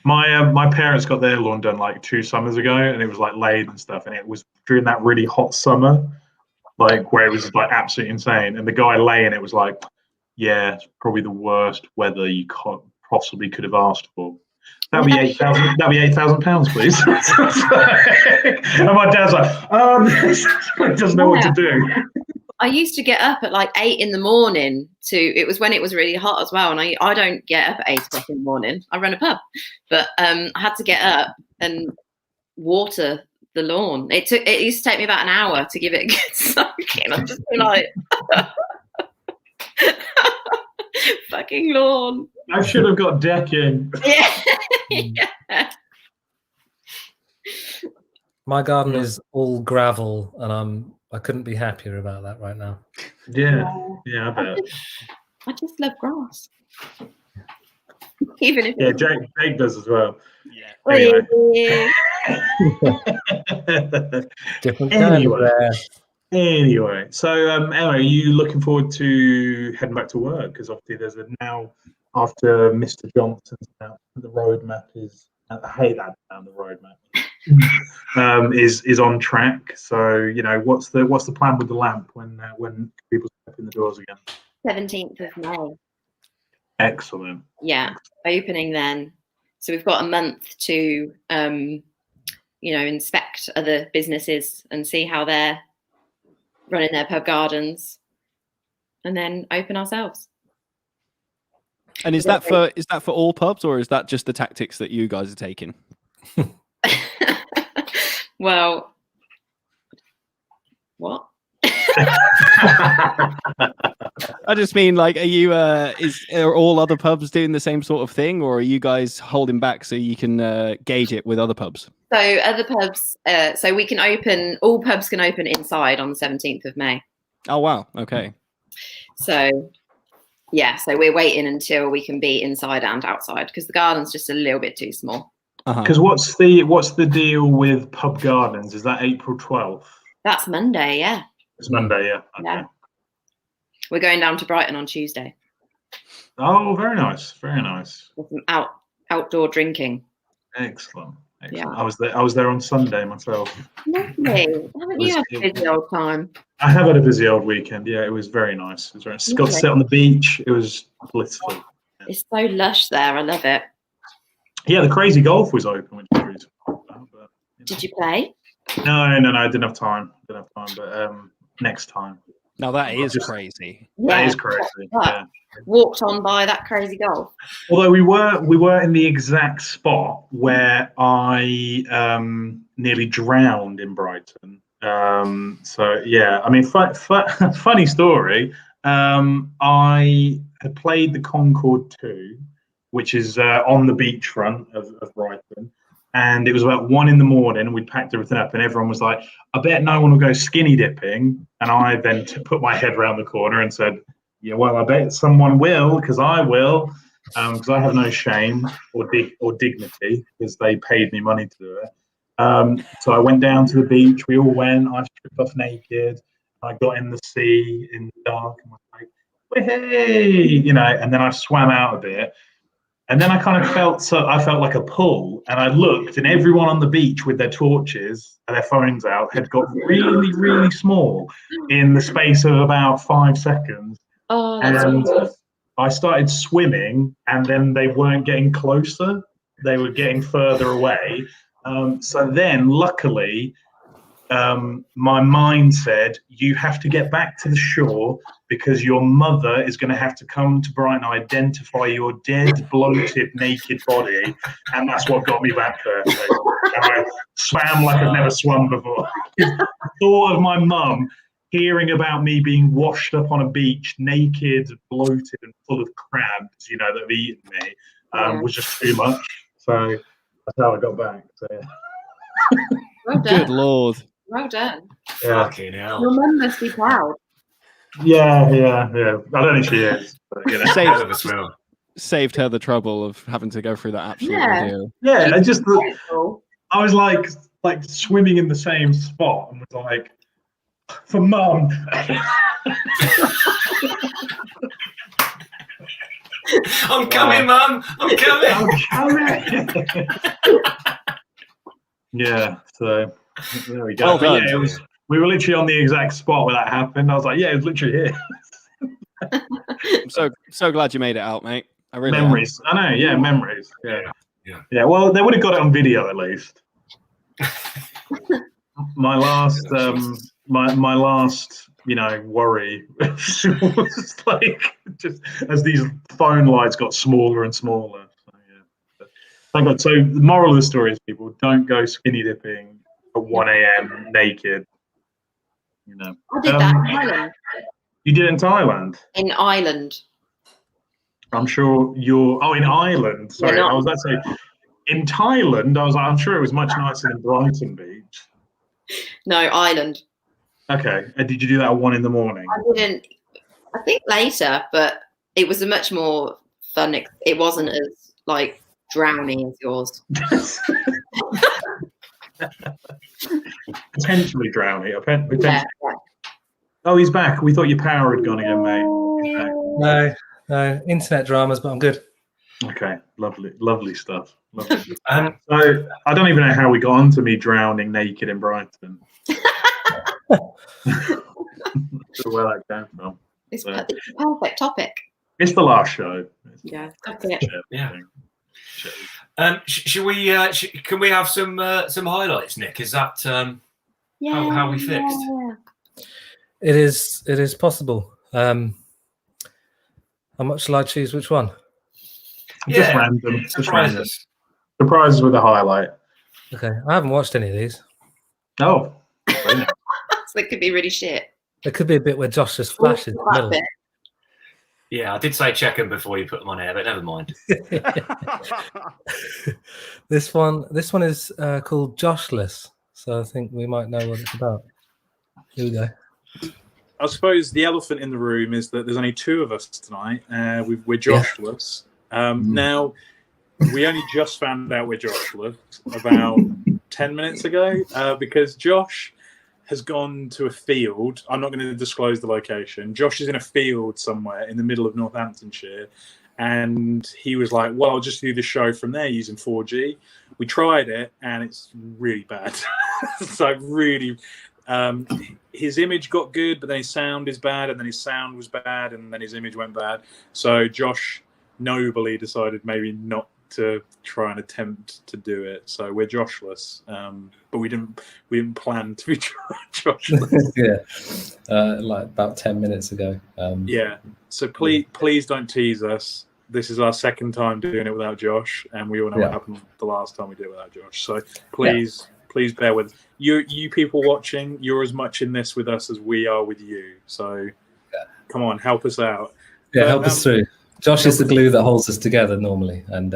Speaker 3: My parents got their lawn done like 2 summers ago, and it was like laid and stuff, and it was during that really hot summer, like where it was like absolutely insane. And the guy laying it was like, "Yeah, it's probably the worst weather you possibly could have asked for." That'd be £8,000. That'd be £8,000, please. And my dad's like, doesn't know what to do.
Speaker 5: I used to get up at like 8 in the morning it was when it was really hot as well. And I don't get up at 8 o'clock in the morning. I run a pub, but I had to get up and water the lawn. It used to take me about an hour to give it a good soaking. I'm just like, fucking lawn.
Speaker 3: I should have got decking.
Speaker 5: Yeah.
Speaker 1: My garden is all gravel, and I couldn't be happier about that right now.
Speaker 3: Yeah, I bet.
Speaker 5: I just love grass. Even if
Speaker 3: Yeah, Jake does as well.
Speaker 4: Yeah.
Speaker 3: Anyway.
Speaker 1: Different kind of
Speaker 3: Anyway, so Emma, are you looking forward to heading back to work? Because obviously there's now, after Mr. Johnson's announcement, the roadmap is, I hate that down the roadmap, is on track. So, you know, what's the plan with the lamp when people step in the doors again?
Speaker 5: 17th of May.
Speaker 3: Excellent.
Speaker 5: Yeah, opening then. So we've got a month to, inspect other businesses and see how they're running their pub gardens, and then open ourselves.
Speaker 4: And is that for all pubs, or is that just the tactics that you guys are taking?
Speaker 5: Well, what?
Speaker 4: I just mean, like, are you are all other pubs doing the same sort of thing, or are you guys holding back so you can gauge it with other pubs?
Speaker 5: So other pubs, so we can open, all pubs can open inside on the 17th of May.
Speaker 4: Oh wow, okay.
Speaker 5: So yeah, so we're waiting until we can be inside and outside because the garden's just a little bit too small.
Speaker 3: Because what's the deal with pub gardens? Is that April 12th?
Speaker 5: That's Monday, yeah.
Speaker 3: It's Monday, yeah. Okay.
Speaker 5: Yeah. We're going down to Brighton on Tuesday.
Speaker 3: Oh, very nice, very nice.
Speaker 5: With some outdoor drinking.
Speaker 3: Excellent.
Speaker 5: Yeah.
Speaker 3: I was there on Sunday myself.
Speaker 5: Lovely. Haven't you had a busy old time?
Speaker 3: I have had a busy old weekend. Yeah, it was very nice. It was very nice. Got to sit on the beach. It was blissful. Yeah.
Speaker 5: It's so lush there. I love it.
Speaker 3: Yeah, the Crazy Golf was open, which was really cool. But,
Speaker 5: Did you play?
Speaker 3: No, I didn't have time. But next time.
Speaker 4: Now that is crazy.
Speaker 3: That is crazy. Yeah.
Speaker 5: Walked on by that Crazy Golf.
Speaker 3: Although we were in the exact spot where I nearly drowned in Brighton. So yeah, I mean, funny story. I had played the Concorde 2, which is on the beachfront of Brighton, and it was about 1 a.m. We'd packed everything up, and everyone was like, "I bet no one will go skinny dipping." And I then put my head around the corner and said, "Yeah, well, I bet someone will, because I will, because I have no shame or dignity, because they paid me money to do it." So I went down to the beach. We all went. I stripped off naked. I got in the sea in the dark and was like, "Hey!" And then I swam out a bit. And then I kind of felt like a pull, and I looked, and everyone on the beach with their torches and their phones out had got really, really small in the space of about 5 seconds.
Speaker 5: Oh,
Speaker 3: and I started swimming, and then they weren't getting closer; they were getting further away. So then, luckily, my mind said, "You have to get back to the shore because your mother is going to have to come to Brighton and identify your dead, bloated, naked body." And that's what got me back there. So, and I swam like I've never swum before. The thought of my mum hearing about me being washed up on a beach, naked, bloated, and full of crabs, that have eaten me, was just too much. So that's how I got back. So, yeah.
Speaker 5: Well done.
Speaker 4: Good Lord.
Speaker 5: Well done.
Speaker 3: Yeah.
Speaker 2: Fucking hell.
Speaker 5: Your mum must be proud.
Speaker 3: Yeah. I don't think she is. But,
Speaker 4: Saved her the trouble of having to go through that absolute ordeal.
Speaker 3: Yeah, I was like swimming in the same spot and was like, for mum.
Speaker 2: I'm coming, mum. I'm coming. Yeah, so there we go.
Speaker 4: Well done.
Speaker 3: Yeah, we were literally on the exact spot where that happened. I was like, yeah, it was literally here.
Speaker 4: I'm so glad you made it out, mate. I really
Speaker 3: memories. I know, yeah, memories. Yeah. Well, they would have got it on video at least. My last, my last, worry was like just as these phone lights got smaller and smaller. So, yeah. Thank God. So the moral of the story is, people, don't go skinny dipping at 1 a.m. naked.
Speaker 5: I did that in Thailand.
Speaker 3: You did it in Thailand?
Speaker 5: In Ireland.
Speaker 3: I'm sure in Ireland. Sorry, I was about to say, in Thailand, I'm sure it was much nicer than Brighton Beach.
Speaker 5: No, Ireland.
Speaker 3: Okay. And did you do that at 1 a.m?
Speaker 5: I think later, but it was a much more fun. It wasn't as like drowny as yours.
Speaker 3: Potentially drowning.
Speaker 5: Yeah.
Speaker 3: Oh, he's back. We thought your power had gone again, mate. He's back.
Speaker 1: No, internet dramas, but I'm good.
Speaker 3: Okay, lovely stuff. Lovely. So I don't even know how we got on to me drowning naked in Brighton. Where that came from.
Speaker 5: It's a perfect topic.
Speaker 3: It's the last show.
Speaker 5: Yeah, that's it.
Speaker 2: Yeah. Should we? Can we have some highlights, Nick? Is that how we fixed?
Speaker 1: It is possible. How much shall I choose? Which one?
Speaker 3: Just random.
Speaker 2: Surprises.
Speaker 3: Surprises with a highlight.
Speaker 1: Okay, I haven't watched any of these.
Speaker 3: Oh.
Speaker 5: So it could be really shit.
Speaker 1: There could be a bit where Josh just flashes in the middle.
Speaker 2: Yeah, I did say check them before you put them on air, but never mind.
Speaker 1: This one is called Joshless, so I think we might know what it's about. Here we go.
Speaker 6: I suppose the elephant in the room is that there's only two of us tonight. We're Joshless. Now, we only just found out we're Joshless about 10 minutes ago because Josh has gone to a field. I'm not going to disclose the location. Josh is in a field somewhere in the middle of Northamptonshire, and he was like, well, I'll just do the show from there using 4G. We tried it, and it's really bad. So really, his image got good, but then his sound is bad, and then his sound was bad, and then his image went bad. So Josh nobly decided maybe not to try and attempt to do it. So we're Joshless, but we didn't plan to be Joshless.
Speaker 7: Like about 10 minutes ago.
Speaker 6: Yeah. So please don't tease us. This is our second time doing it without Josh, and we all know what happened the last time we did it without Josh. So please bear with you people watching. You're as much in this with us as we are with you. So come on, help us out.
Speaker 1: Yeah, help us through. Josh is the glue that holds us together normally, and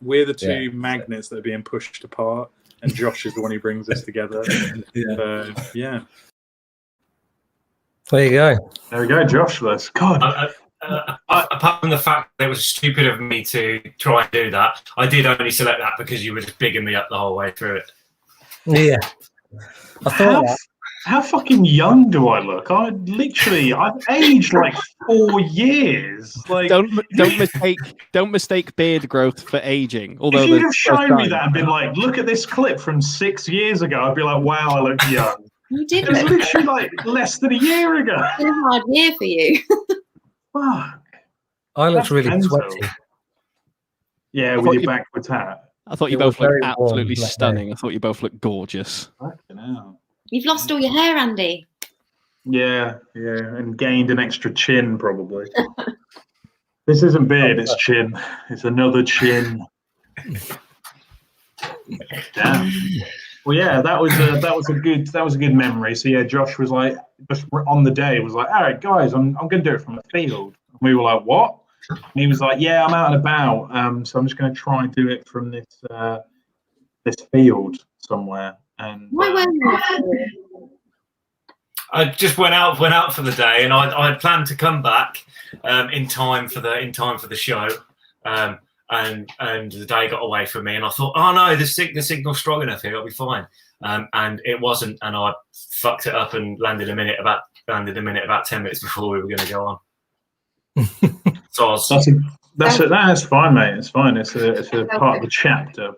Speaker 6: we're the two magnets that are being pushed apart, and Josh is the one who brings us together.
Speaker 1: There you go.
Speaker 3: There we go, Joshless. God.
Speaker 2: Apart from the fact that it was stupid of me to try and do that, I did only select that because you were just bigging me up the whole way through it.
Speaker 1: Yeah. I thought
Speaker 3: How fucking young do I look? I've aged like 4 years. Like,
Speaker 4: don't mistake beard growth for aging. Although
Speaker 3: if you'd have shown me that and been like, look at this clip from 6 years ago, I'd be like, wow, I look young.
Speaker 5: You did.
Speaker 3: It was literally like less than a year ago.
Speaker 5: It's been a hard year for you.
Speaker 3: Fuck.
Speaker 1: I looked really sweaty.
Speaker 3: Yeah, with your backwards hat.
Speaker 4: I thought you both looked absolutely stunning. I thought you both looked gorgeous.
Speaker 3: Fucking hell.
Speaker 5: You've lost all your hair, Andy.
Speaker 3: Yeah, and gained an extra chin probably. This isn't beard, it's chin. It's another chin. Damn. Well, yeah, that was a good memory. So yeah, Josh was like, just on the day, was like, all right, guys, I'm gonna do it from the field. And we were like, what? And he was like, yeah, I'm out and about. So I'm just gonna try and do it from this field somewhere. And
Speaker 5: why weren't you?
Speaker 2: I just went out for the day, and I had planned to come back in time for the show, and the day got away from me, and I thought, oh no, the signal's strong enough here, I'll be fine, and it wasn't, and I fucked it up and landed a minute about 10 minutes before we were going to go on. So
Speaker 3: that's fine, mate. It's fine. It's a part of the chapter.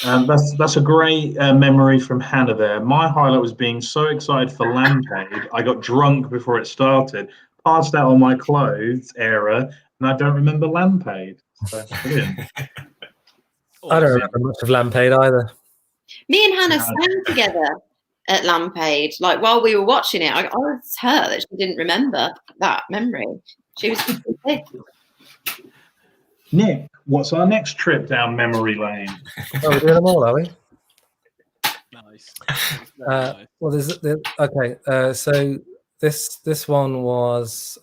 Speaker 3: That's a great memory from Hannah there. My highlight was being so excited for Lamplighter, I got drunk before it started, passed out on my clothes, and I don't remember Lamplighter. So, brilliant.
Speaker 1: I don't remember much of Lamplighter either.
Speaker 5: Me and Hannah sang together at Lamplighter. Like while we were watching it, I was hurt that she didn't remember that memory. She was sick.
Speaker 3: Nick, what's our next trip down memory lane?
Speaker 1: Oh, we're doing them all, are we?
Speaker 4: Nice.
Speaker 1: Well, so this one was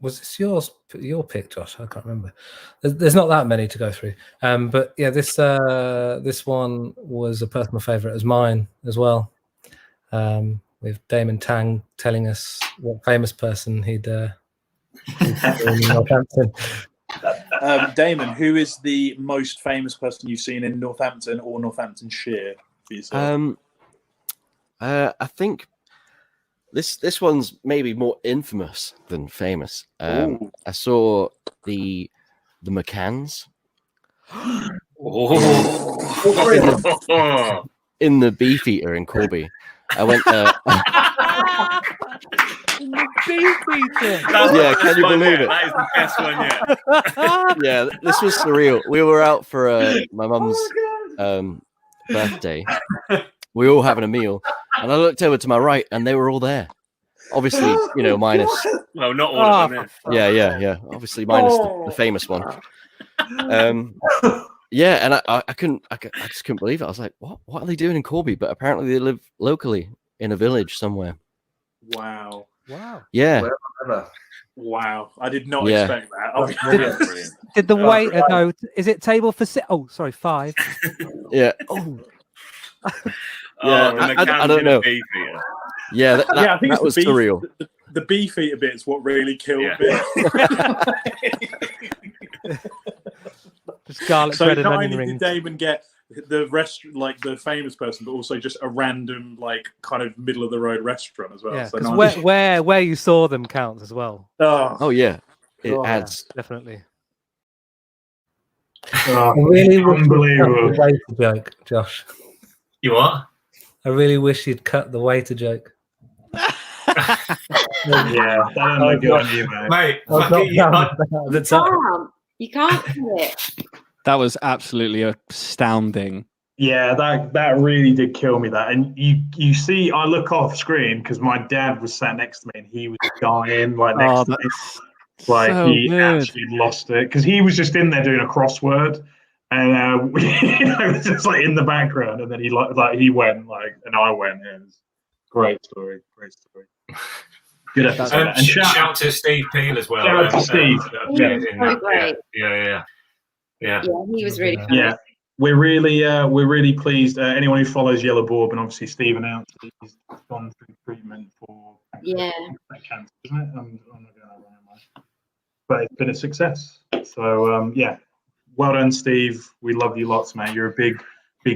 Speaker 1: this your pick, Josh? I can't remember. There's not that many to go through, but yeah, this one was a personal favourite as mine as well. With Damon Tang telling us what famous person he'd in Northampton.
Speaker 6: Damon, who is the most famous person you've seen in Northampton or Northamptonshire for yourself?
Speaker 8: I think this one's maybe more infamous than famous. I saw the McCanns in the Beefeater in Corby. I went there.
Speaker 4: Beefeater.
Speaker 8: Yeah, can you believe it?
Speaker 2: That is the best one yet.
Speaker 8: Yeah, this was surreal. We were out for my mum's birthday. We were all having a meal, and I looked over to my right, and they were all there. Obviously, minus.
Speaker 2: Well, not all of them.
Speaker 8: Yeah. Obviously, minus the famous one. Yeah, and I just couldn't believe it. I was like, what are they doing in Corby? But apparently, they live locally in a village somewhere.
Speaker 6: Wow.
Speaker 8: Yeah.
Speaker 6: Wow. I did not expect that.
Speaker 2: Brilliant.
Speaker 4: Did the waiter go? Is it table for six? Oh, sorry, 5.
Speaker 8: Yeah.
Speaker 4: Oh.
Speaker 8: Yeah, I don't know. Yeah,
Speaker 6: I think
Speaker 8: that was surreal.
Speaker 6: The Beefeater bit's what really killed me.
Speaker 4: Just garlic
Speaker 6: So
Speaker 4: bread and
Speaker 6: not
Speaker 4: onion
Speaker 6: only
Speaker 4: rings.
Speaker 6: did Damon get the restaurant, like the famous person, but also just a random, like, kind of middle of the road restaurant as well.
Speaker 4: Yeah,
Speaker 6: So
Speaker 4: 'cause
Speaker 6: nice.
Speaker 4: where you saw them counts as well.
Speaker 8: Oh yeah, it
Speaker 6: God.
Speaker 8: adds.
Speaker 4: Definitely.
Speaker 3: Oh,
Speaker 1: I really wish
Speaker 3: unbelievable.
Speaker 1: you'd cut the waiter joke, Josh.
Speaker 2: You what?
Speaker 1: I really wish you'd cut the waiter joke.
Speaker 3: Yeah, that don't look good on you, mate.
Speaker 2: Mate,
Speaker 1: I
Speaker 2: fuck
Speaker 1: got
Speaker 2: it,
Speaker 1: down
Speaker 2: I-
Speaker 1: at the time.
Speaker 5: You can't do it.
Speaker 4: That was absolutely astounding.
Speaker 3: Yeah, that really did kill me. That, and you see, I look off screen because my dad was sat next to me and he was dying like next to me.
Speaker 4: That's
Speaker 3: Like
Speaker 4: so
Speaker 3: he
Speaker 4: good.
Speaker 3: actually lost it because he was just in there doing a crossword, and it was just like in the background, and then he he went like, and I went. It was great story. Good episode. And
Speaker 2: shout to Steve Peel as well.
Speaker 3: Shout out to Steve.
Speaker 5: Great.
Speaker 2: Yeah.
Speaker 5: Yeah, he was really funny.
Speaker 3: Yeah, we're really pleased. Anyone who follows Yellow Bourbon, obviously Steve announced that he's gone through treatment for
Speaker 5: Yeah.
Speaker 3: cancer, isn't it? I'm not going that wrong, am I? But it's been a success. So yeah, well done, Steve. We love you lots, mate. You're a big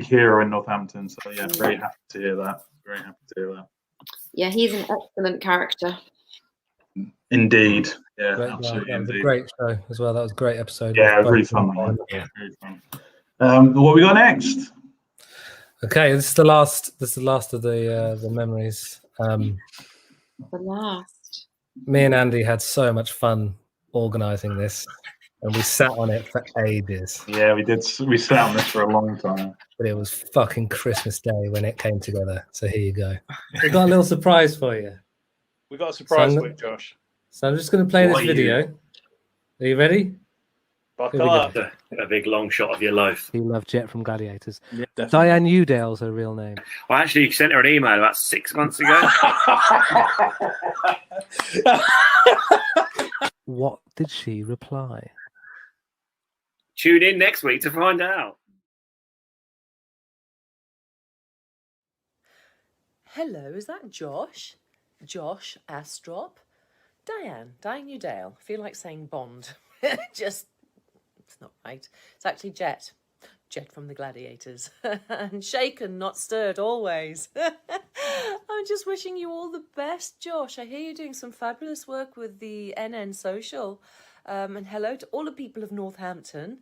Speaker 3: hero in Northampton. So yeah, very happy to hear that. Very happy to hear that.
Speaker 5: Yeah, he's an excellent character.
Speaker 3: Indeed. Yeah,
Speaker 1: Great,
Speaker 3: absolutely.
Speaker 1: that was a
Speaker 3: Indeed.
Speaker 1: great show as well. That was a great episode.
Speaker 3: Yeah, it was really
Speaker 1: Both
Speaker 3: fun.
Speaker 1: of them.
Speaker 2: Yeah.
Speaker 3: Very fun. What we got next?
Speaker 1: Okay, this is the last. This is the last of the memories.
Speaker 5: The last.
Speaker 1: Me and Andy had so much fun organising this, and we sat on it for ages.
Speaker 3: Yeah, we did. We sat on this for a long time.
Speaker 1: But it was fucking Christmas Day when it came together. So here you go. We've got a little surprise for you.
Speaker 6: We got a surprise
Speaker 1: So-
Speaker 6: for you, Josh.
Speaker 1: So I'm just going to play this
Speaker 2: What are you-
Speaker 1: video. Are you ready?
Speaker 6: Buckle
Speaker 1: Here we
Speaker 6: up.
Speaker 2: A big long shot of your life.
Speaker 4: He loved Jet from Gladiators.
Speaker 6: Yeah, definitely.
Speaker 4: Diane Udale's her real name.
Speaker 2: I actually sent her an email about 6 months ago.
Speaker 4: What did she reply?
Speaker 2: Tune in next week to find out.
Speaker 9: Hello, is that Josh? Josh Astrop? Diane Udale. I feel like saying Bond. It's not right. It's actually Jet. Jet from the Gladiators. And shaken, not stirred, always. I'm just wishing you all the best, Josh. I hear you're doing some fabulous work with the NN Social. And hello to all the people of Northampton.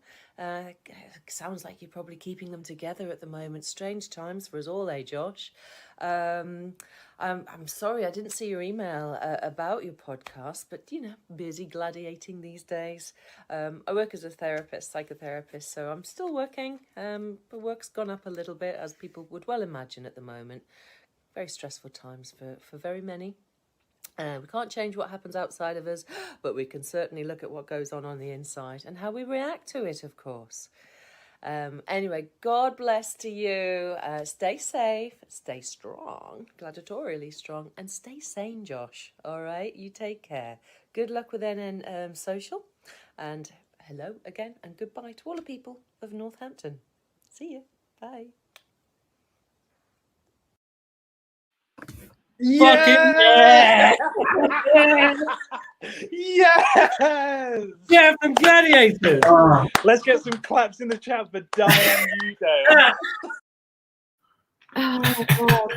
Speaker 9: Sounds like you're probably keeping them together at the moment. Strange times for us all, eh, Josh? I'm sorry I didn't see your email about your podcast, but busy gladiating these days. I work as a psychotherapist, so I'm still working. But work's gone up a little bit, as people would well imagine at the moment. Very stressful times for very many. We can't change what happens outside of us, but we can certainly look at what goes on the inside and how we react to it, of course. Anyway, God bless to you. Stay safe, stay strong, gladiatorially strong, and stay sane, Josh. All right, you take care. Good luck with NN Social, and hello again, and goodbye to all the people of Northampton. See you. Bye.
Speaker 6: Yeah! Yes!
Speaker 1: Yeah, from Gladiators.
Speaker 6: Let's get some claps in the chat for Diane Udale.
Speaker 5: Oh God.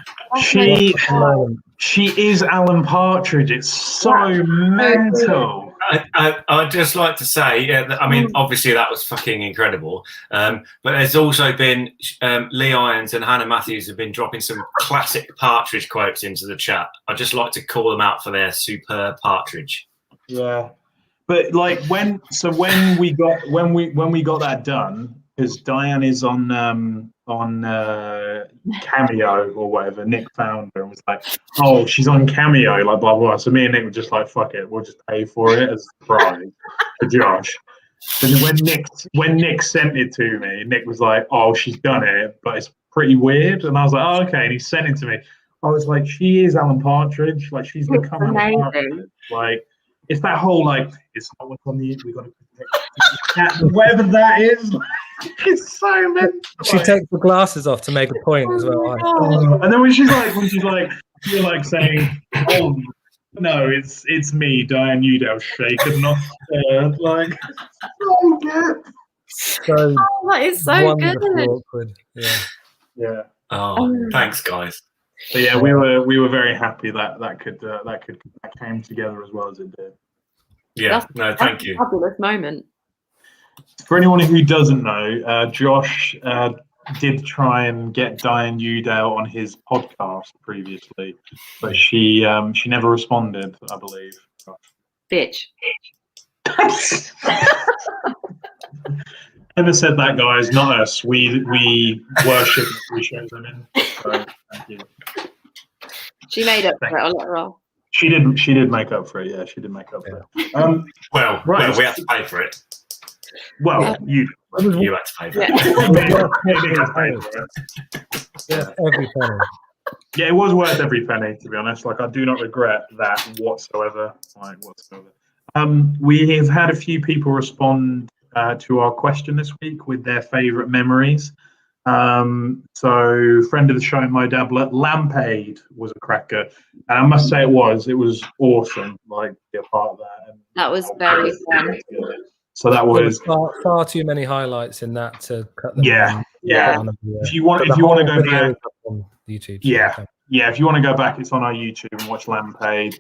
Speaker 3: She is Alan Partridge. It's so mental.
Speaker 2: I'd just like to say, I mean, obviously that was fucking incredible. But there's also been Lee Irons and Hannah Matthews have been dropping some classic Partridge quotes into the chat. I'd just like to call them out for their superb Partridge.
Speaker 3: Yeah, but like when we got that done, because Diane is on Cameo or whatever. Nick found her and was like, "Oh, she's on Cameo," like blah blah. So me and Nick were just like, "Fuck it, we'll just pay for it as a surprise for Josh." But then when Nick sent it to me, Nick was like, "Oh, she's done it, but it's pretty weird." And I was like, "Oh, okay." And he sent it to me. I was like, "She is Alan Partridge. Like she's become Alan Partridge. Like it's that whole like it's not what's on the we got to protect whatever that is." It's so mental.
Speaker 1: She takes the glasses off to make a point as well.
Speaker 3: And then when she's like, you're like saying, "Oh no, it's me, Diane Udale, shaken, not scared." Like, so good.
Speaker 1: So
Speaker 5: that is so good.
Speaker 1: Awkward.
Speaker 3: Yeah.
Speaker 2: Oh, thanks, guys.
Speaker 3: But yeah, we were very happy that came together as well as it did.
Speaker 2: Yeah. Thank you.
Speaker 5: Fabulous moment.
Speaker 3: For anyone who doesn't know, Josh did try and get Diane Udale on his podcast previously, but she never responded, I believe.
Speaker 5: Bitch.
Speaker 3: Emma said that, guys, not us. We worship and we show them in. So thank you.
Speaker 5: She made up for it. I'll let her off.
Speaker 3: She did make up for it. Yeah, she did make up for it.
Speaker 2: Well, we have to pay for it.
Speaker 3: Well, you
Speaker 2: had to pay for it.
Speaker 1: Yeah, every penny.
Speaker 3: Yeah, it was worth every penny, to be honest. Like, I do not regret that whatsoever. We have had a few people respond to our question this week with their favourite memories. So, friend of the show, Mo Dabbler, Lamplighter was a cracker, and I must say it was awesome. Like, be a part of that. And
Speaker 5: that was very fun.
Speaker 3: So that was
Speaker 1: far too many highlights in that to cut them.
Speaker 3: Yeah. If you want to go back
Speaker 1: on YouTube.
Speaker 3: If you want to go back, it's on our YouTube and watch Lamplighter.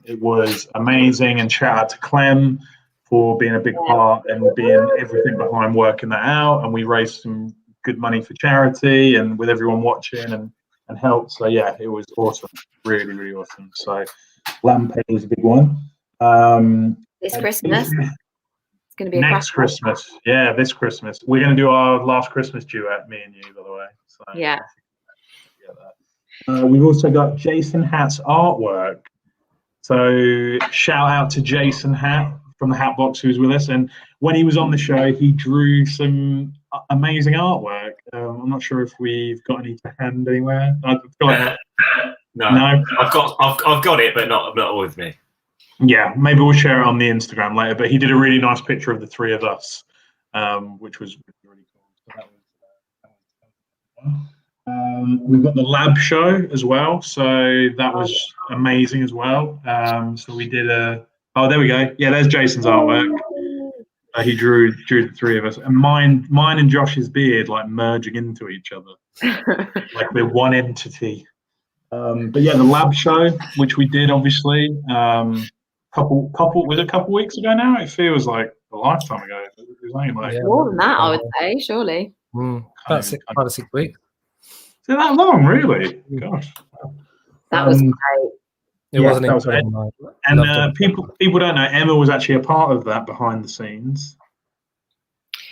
Speaker 3: It was amazing, and shout out to Clem for being a big part and being everything behind working that out. And we raised some good money for charity, and with everyone watching and helped. So yeah, it was awesome, really, really awesome. So Lamplighter was a big one.
Speaker 5: This Christmas. It's going to be
Speaker 3: next Christmas. Yeah, this Christmas. We're going to do our last Christmas duet, me and you, by the way. So,
Speaker 5: yeah.
Speaker 3: We've also got Jason Hatt's artwork. So shout out to Jason Hatt from the Hat Box, who's with us. And when he was on the show, he drew some amazing artwork. I'm not sure if we've got any to hand anywhere. I feel like
Speaker 2: no, I've got it, but not with me.
Speaker 3: Yeah, maybe we'll share it on the Instagram later. But he did a really nice picture of the three of us, which was really cool. So we've got the lab show as well, so that was amazing as well. So we did oh, there we go. Yeah, there's Jason's artwork. He drew the three of us, and mine and Josh's beard like merging into each other, like we're one entity. But yeah, the lab show, which we did obviously. Was it a couple weeks ago now? It feels like a lifetime ago. It was only like
Speaker 5: more than that, I would say, surely.
Speaker 1: About 6 weeks.
Speaker 3: Is it that long, really? Gosh.
Speaker 5: That was great.
Speaker 1: It wasn't.
Speaker 3: That was great. And people don't know, Emma was actually a part of that behind the scenes,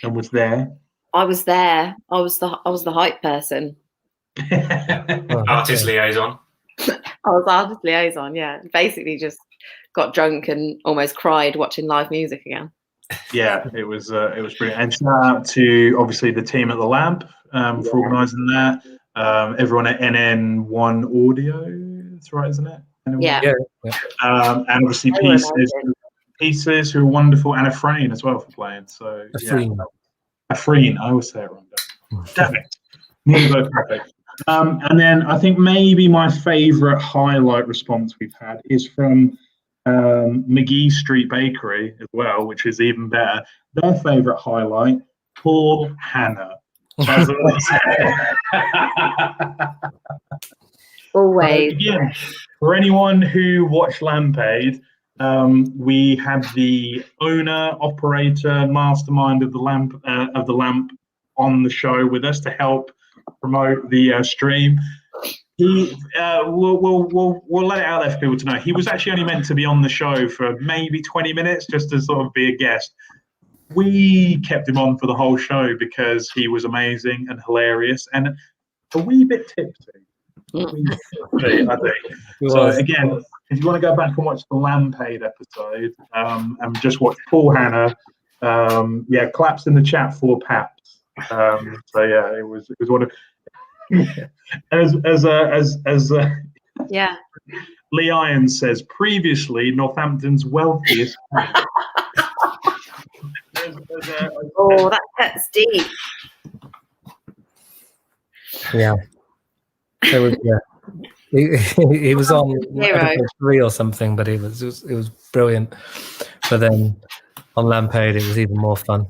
Speaker 3: and was there.
Speaker 5: I was there. I was the hype person.
Speaker 2: Artist liaison.
Speaker 5: I was artist liaison. Yeah, basically just got drunk and almost cried watching live music again. Yeah,
Speaker 3: it was brilliant. And shout out to obviously the team at the lab for organising that. Everyone at NN1 Audio, that's right, isn't it?
Speaker 5: Yeah.
Speaker 3: And obviously Pieces, who are wonderful, and Afreen as well for playing. So Afreen, I always say it wrong. Damn it. Nearly both perfect. And then I think maybe my favourite highlight response we've had is from McGee Street Bakery as well, which is even better. Their favourite highlight, poor Hannah. That's all they say.
Speaker 5: Always.
Speaker 3: Again, for anyone who watched Lampade, we had the owner, operator, mastermind of the lamp on the show with us to help promote the stream. We'll let it out there for people to know. He was actually only meant to be on the show for maybe 20 minutes, just to sort of be a guest. We kept him on for the whole show because he was amazing and hilarious and a wee bit tipsy. I think. So again, if you want to go back and watch the Lampade episode and just watch Paul Hannah, claps in the chat for Paps. So yeah, it was one of as Lee Irons says, previously Northampton's wealthiest.
Speaker 5: Oh, that's deep.
Speaker 1: Yeah. There was, he was on episode 3 or something, but it was brilliant. But then on Lampade, it was even more fun.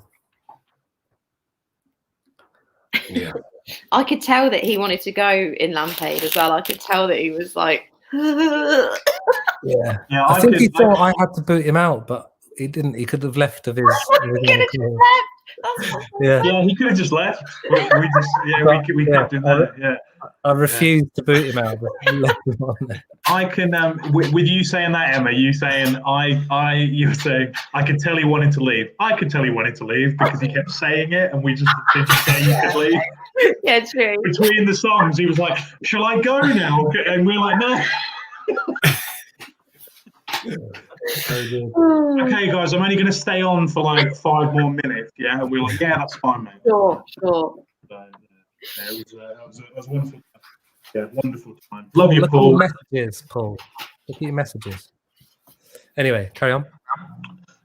Speaker 8: Yeah.
Speaker 5: I could tell that he wanted to go in Lampade as well. I could tell that he was like,
Speaker 1: yeah. I think he thought I had to boot him out, but he didn't. He could have left of his.
Speaker 3: Yeah, he could have just left. We kept him there. Yeah.
Speaker 1: I refused to boot him out. But left him on there.
Speaker 3: I can, with you saying that, Emma, you were saying I could tell he wanted to leave. I could tell he wanted to leave because he kept saying it, and we just didn't say he could leave.
Speaker 5: Yeah, true.
Speaker 3: Between the songs, he was like, "Shall I go now?" And we're like, "No." Okay, guys, I'm only going to stay on for like 5 more minutes. Yeah, and we're like, "Yeah, that's fine, mate."
Speaker 5: Sure.
Speaker 3: So, it was wonderful. Yeah, wonderful time. Love you,
Speaker 1: Look
Speaker 3: Paul.
Speaker 1: at your messages, Paul. Look at your messages. Anyway, carry on.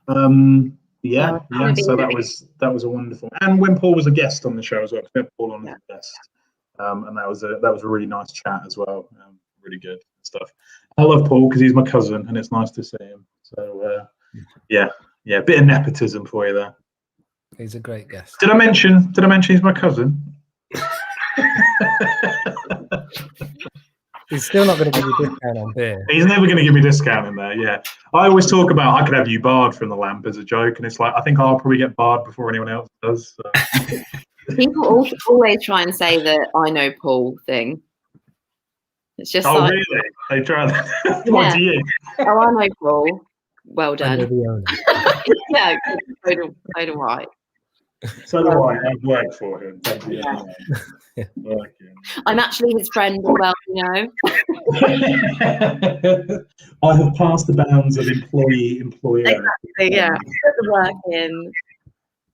Speaker 3: So that was a wonderful. And when Paul was a guest on the show as well, we had Paul on as a guest, and that was a really nice chat as well. Really good stuff. I love Paul because he's my cousin, and it's nice to see him. So yeah, bit of nepotism for you there.
Speaker 1: He's a great guest.
Speaker 3: Did I mention he's my cousin?
Speaker 1: He's still not going to give you a discount on beer.
Speaker 3: He's never going to give me a discount in there. Yeah, I always talk about I could have you barred from the lamp as a joke, and it's like I think I'll probably get barred before anyone else does. So.
Speaker 5: People always try and say that I know Paul thing. It's just like,
Speaker 3: really? They try that. What do you?
Speaker 5: Oh, I know Paul. Well done. Yeah, so do I.
Speaker 3: So do I. I've worked for him. Thank you.
Speaker 5: Yeah. I'm actually his friend as well, you know.
Speaker 3: I have passed the bounds of employer.
Speaker 5: Exactly, yeah. Put the work in.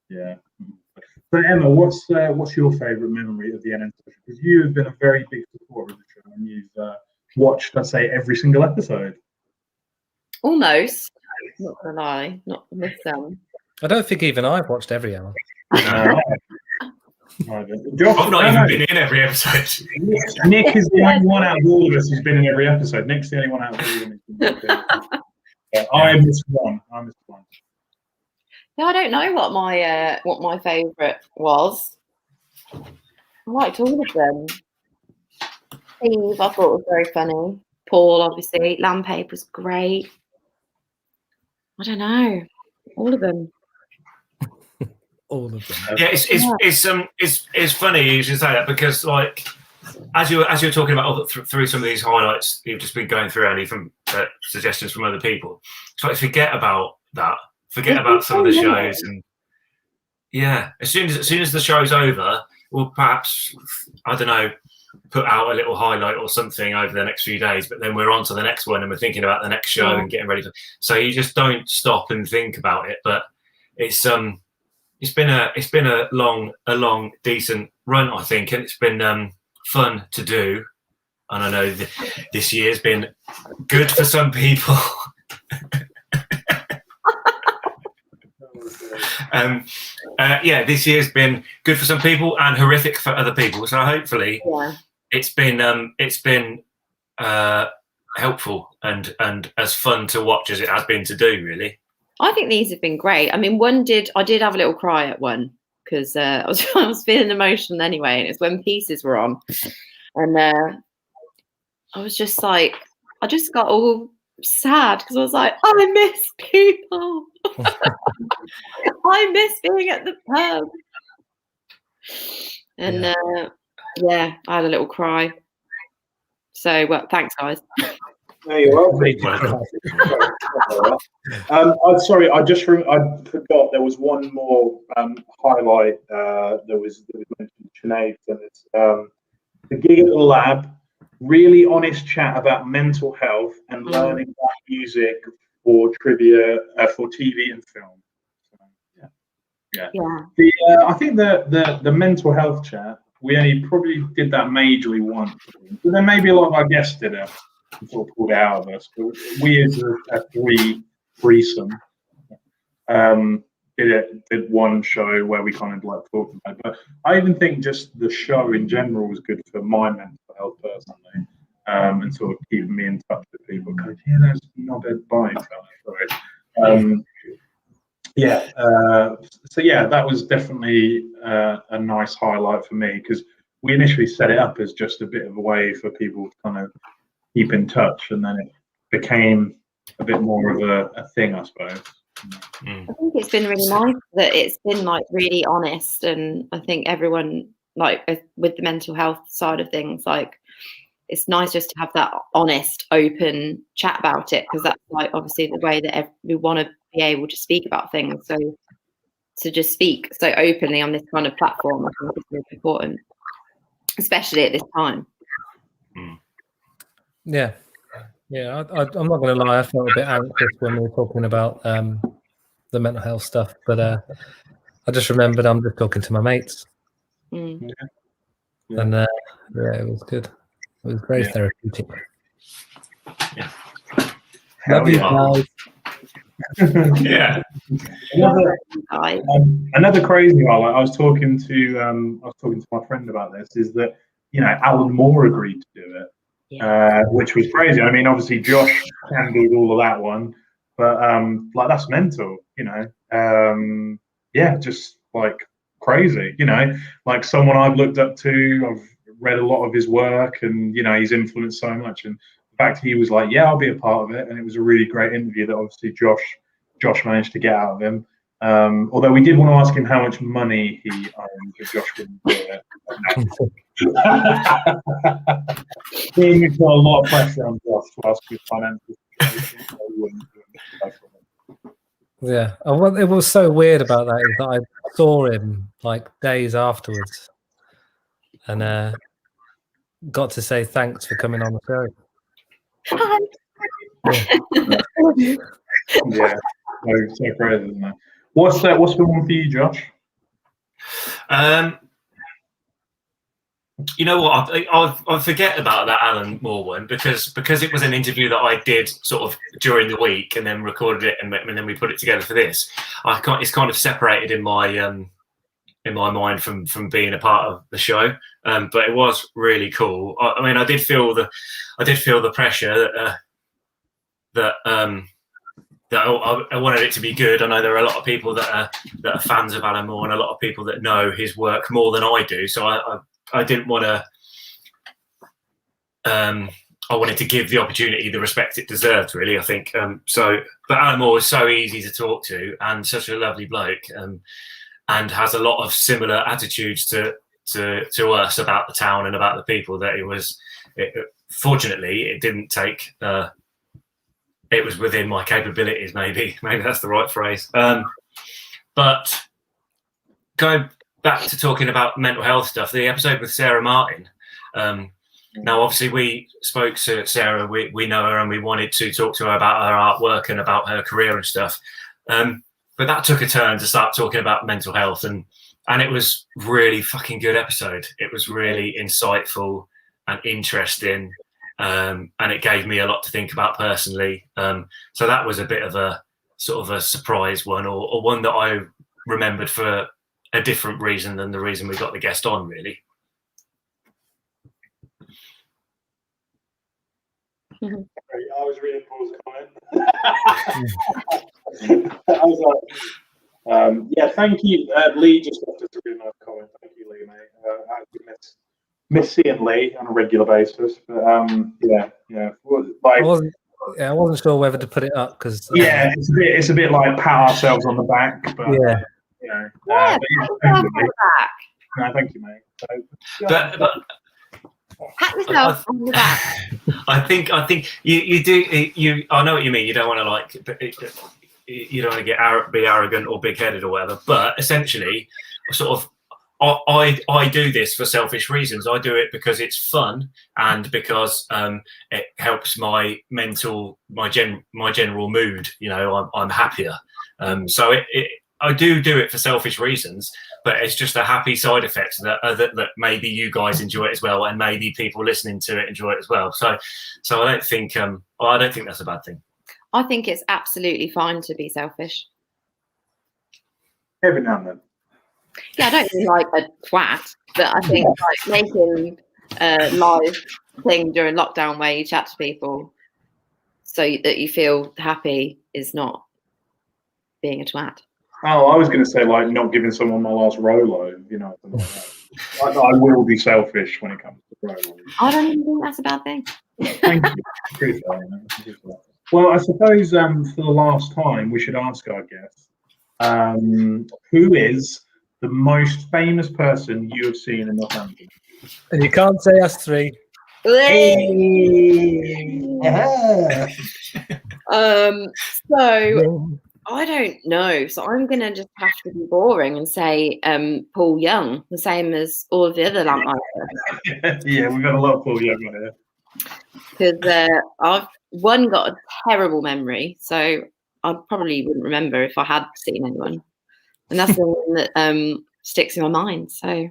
Speaker 3: Yeah. So Emma, what's your favourite memory of the NN Social? Because you have been a very big supporter of the show, and you've watched, I'd say, every single episode.
Speaker 5: Almost. Not gonna lie, not miss them.
Speaker 1: I don't think even I've watched every hour.
Speaker 2: I've not even been in every episode.
Speaker 3: Nick is the only one out of all of us who's been in every episode. Nick's the only one out of all of us. I missed one.
Speaker 5: Yeah, I don't know what my favourite was. I liked all of them. Steve, I thought was very funny. Paul, obviously. Lampade was great. I don't know. All of them.
Speaker 1: All of them.
Speaker 2: Yeah, it's funny you should say that because like as you're talking about through some of these highlights you've just been going through, Andy, from suggestions from other people. So I forget about that. Forget about some of the shows, and as soon as the show's over, we'll perhaps, I don't know, put out a little highlight or something over the next few days. But then we're on to the next one, and we're thinking about the next show and getting ready for. So you just don't stop and think about it. But it's been a long decent run, I think, and it's been fun to do. And I know this year's been good for some people. This year's been good for some people and horrific for other people. So hopefully, it's been helpful and as fun to watch as it has been to do, really.
Speaker 5: I think these have been great. I mean, I did have a little cry at one because I was feeling emotional anyway, and it's when Pieces were on, and I was just like, I just got all sad because I was like, I miss people. I miss being at the pub. And yeah, I had a little cry. So, well, thanks, guys.
Speaker 3: No, you're welcome. I'm sorry, I forgot there was one more highlight that was mentioned. Sinead said this. The gig at the lab, really honest chat about mental health and learning about music for trivia for TV and film. So, yeah. I think the mental health chat, we only probably did that majorly once. But then maybe a lot of our guests did it and sort of pulled it out of us. But we as a threesome did one show where we kind of like talked about it. But I even think just the show in general was good for my mental health personally, and sort of keeping me in touch with people. Going, yeah, that's not a bite. So yeah, that was definitely a nice highlight for me because we initially set it up as just a bit of a way for people to kind of keep in touch, and then it became a bit more of a thing, I suppose.
Speaker 5: I think it's been really nice that it's been like really honest, and I think everyone like with the mental health side of things, like it's nice just to have that honest, open chat about it because that's like obviously the way that we want to be able to speak about things. So to just speak so openly on this kind of platform, I think is really important, especially at this time.
Speaker 1: Yeah. I'm not going to lie. I felt a bit anxious when we were talking about the mental health stuff, but I just remembered I'm just talking to my mates, and it was good. It was very therapeutic.
Speaker 2: Yeah.
Speaker 1: Love you guys.
Speaker 2: Yeah.
Speaker 3: Another crazy highlight. I was talking to my friend about this. Is that Alan Moore agreed to do it, which was crazy. I mean, obviously Josh handled all of that one, but like that's mental. Just like crazy. Like someone I've looked up to. I've read a lot of his work, and he's influenced so much. And the fact he was like, "Yeah, I'll be a part of it," and it was a really great interview that obviously Josh managed to get out of him. Although we did want to ask him how much money he owned, but Josh wouldn't do it. He put a lot of pressure on Josh to ask his financial situation. So he wouldn't do it.
Speaker 1: Yeah, what it was so weird about that is that I saw him like days afterwards, and got to say thanks for coming on the show.
Speaker 5: Hi.
Speaker 3: Yeah, so crazy, isn't it? What's the one for you, Josh?
Speaker 2: You know what? I forget about that Alan Moore one because it was an interview that I did sort of during the week and then recorded it and then we put it together for this. It's kind of separated in my mind from being a part of the show, but it was really cool. I mean, I did feel the pressure that I wanted it to be good. I know there are a lot of people that are fans of Alan Moore and a lot of people that know his work more than I do. So I didn't want to. I wanted to give the opportunity the respect it deserved, really. I think but Alan Moore was so easy to talk to and such a lovely bloke, and has a lot of similar attitudes to us about the town and about the people. That fortunately, it didn't take. It was within my capabilities, maybe that's the right phrase. But going back to talking about mental health stuff, the episode with Sarah Martin. Now, obviously, we spoke to Sarah. We know her, and we wanted to talk to her about her artwork and about her career and stuff. But that took a turn to start talking about mental health, and it was really fucking good episode. It was really insightful and interesting. And it gave me a lot to think about personally. So that was a bit of a sort of a surprise one, or one that I remembered for a different reason than the reason we got the guest on, really.
Speaker 3: I was reading Paul's comment. I was like, yeah, thank you. Lee just left us a really nice comment. Thank you, Lee, mate. I actually miss seeing Lee on a regular basis. But yeah. Like,
Speaker 1: I wasn't sure whether to put it up because
Speaker 3: yeah, it's a bit like pat ourselves on the back, but
Speaker 1: yeah.
Speaker 3: you know,
Speaker 5: Yeah,
Speaker 3: thank you, mate.
Speaker 5: back.
Speaker 3: No, thank you, mate. So,
Speaker 2: But
Speaker 5: Pat yourself on the back.
Speaker 2: I think you do. I know what you mean. You don't want to you don't want to be arrogant or big-headed or whatever. But essentially, sort of, I do this for selfish reasons. I do it because it's fun and because it helps my general mood. You know, I'm happier. So I do it for selfish reasons, but it's just a happy side effect that maybe you guys enjoy it as well, and maybe people listening to it enjoy it as well. So I don't think that's a bad thing.
Speaker 5: I think it's absolutely fine to be selfish.
Speaker 3: every now and then.
Speaker 5: Yeah, I don't mean like a twat, but I think like making a live thing during lockdown where you chat to people so that you feel happy is not being a twat.
Speaker 3: Oh, I was going to say like not giving someone my last Rolo, you know. Like I will be selfish when it comes to Rolo.
Speaker 5: I don't even think that's a bad thing.
Speaker 3: Thank you. Appreciate that. Well, I suppose for the last time we should ask our guests, who is the most famous person you have seen in Northampton?
Speaker 1: And you can't say us three.
Speaker 5: So I don't know. So I'm going to just have to be boring and say Paul Young, the same as all of the other Lamplighter.
Speaker 3: Yeah, we've got a lot of Paul Young on here.
Speaker 5: Because I've got a terrible memory, so I probably wouldn't remember if I had seen anyone. And that's the one that sticks in my mind. So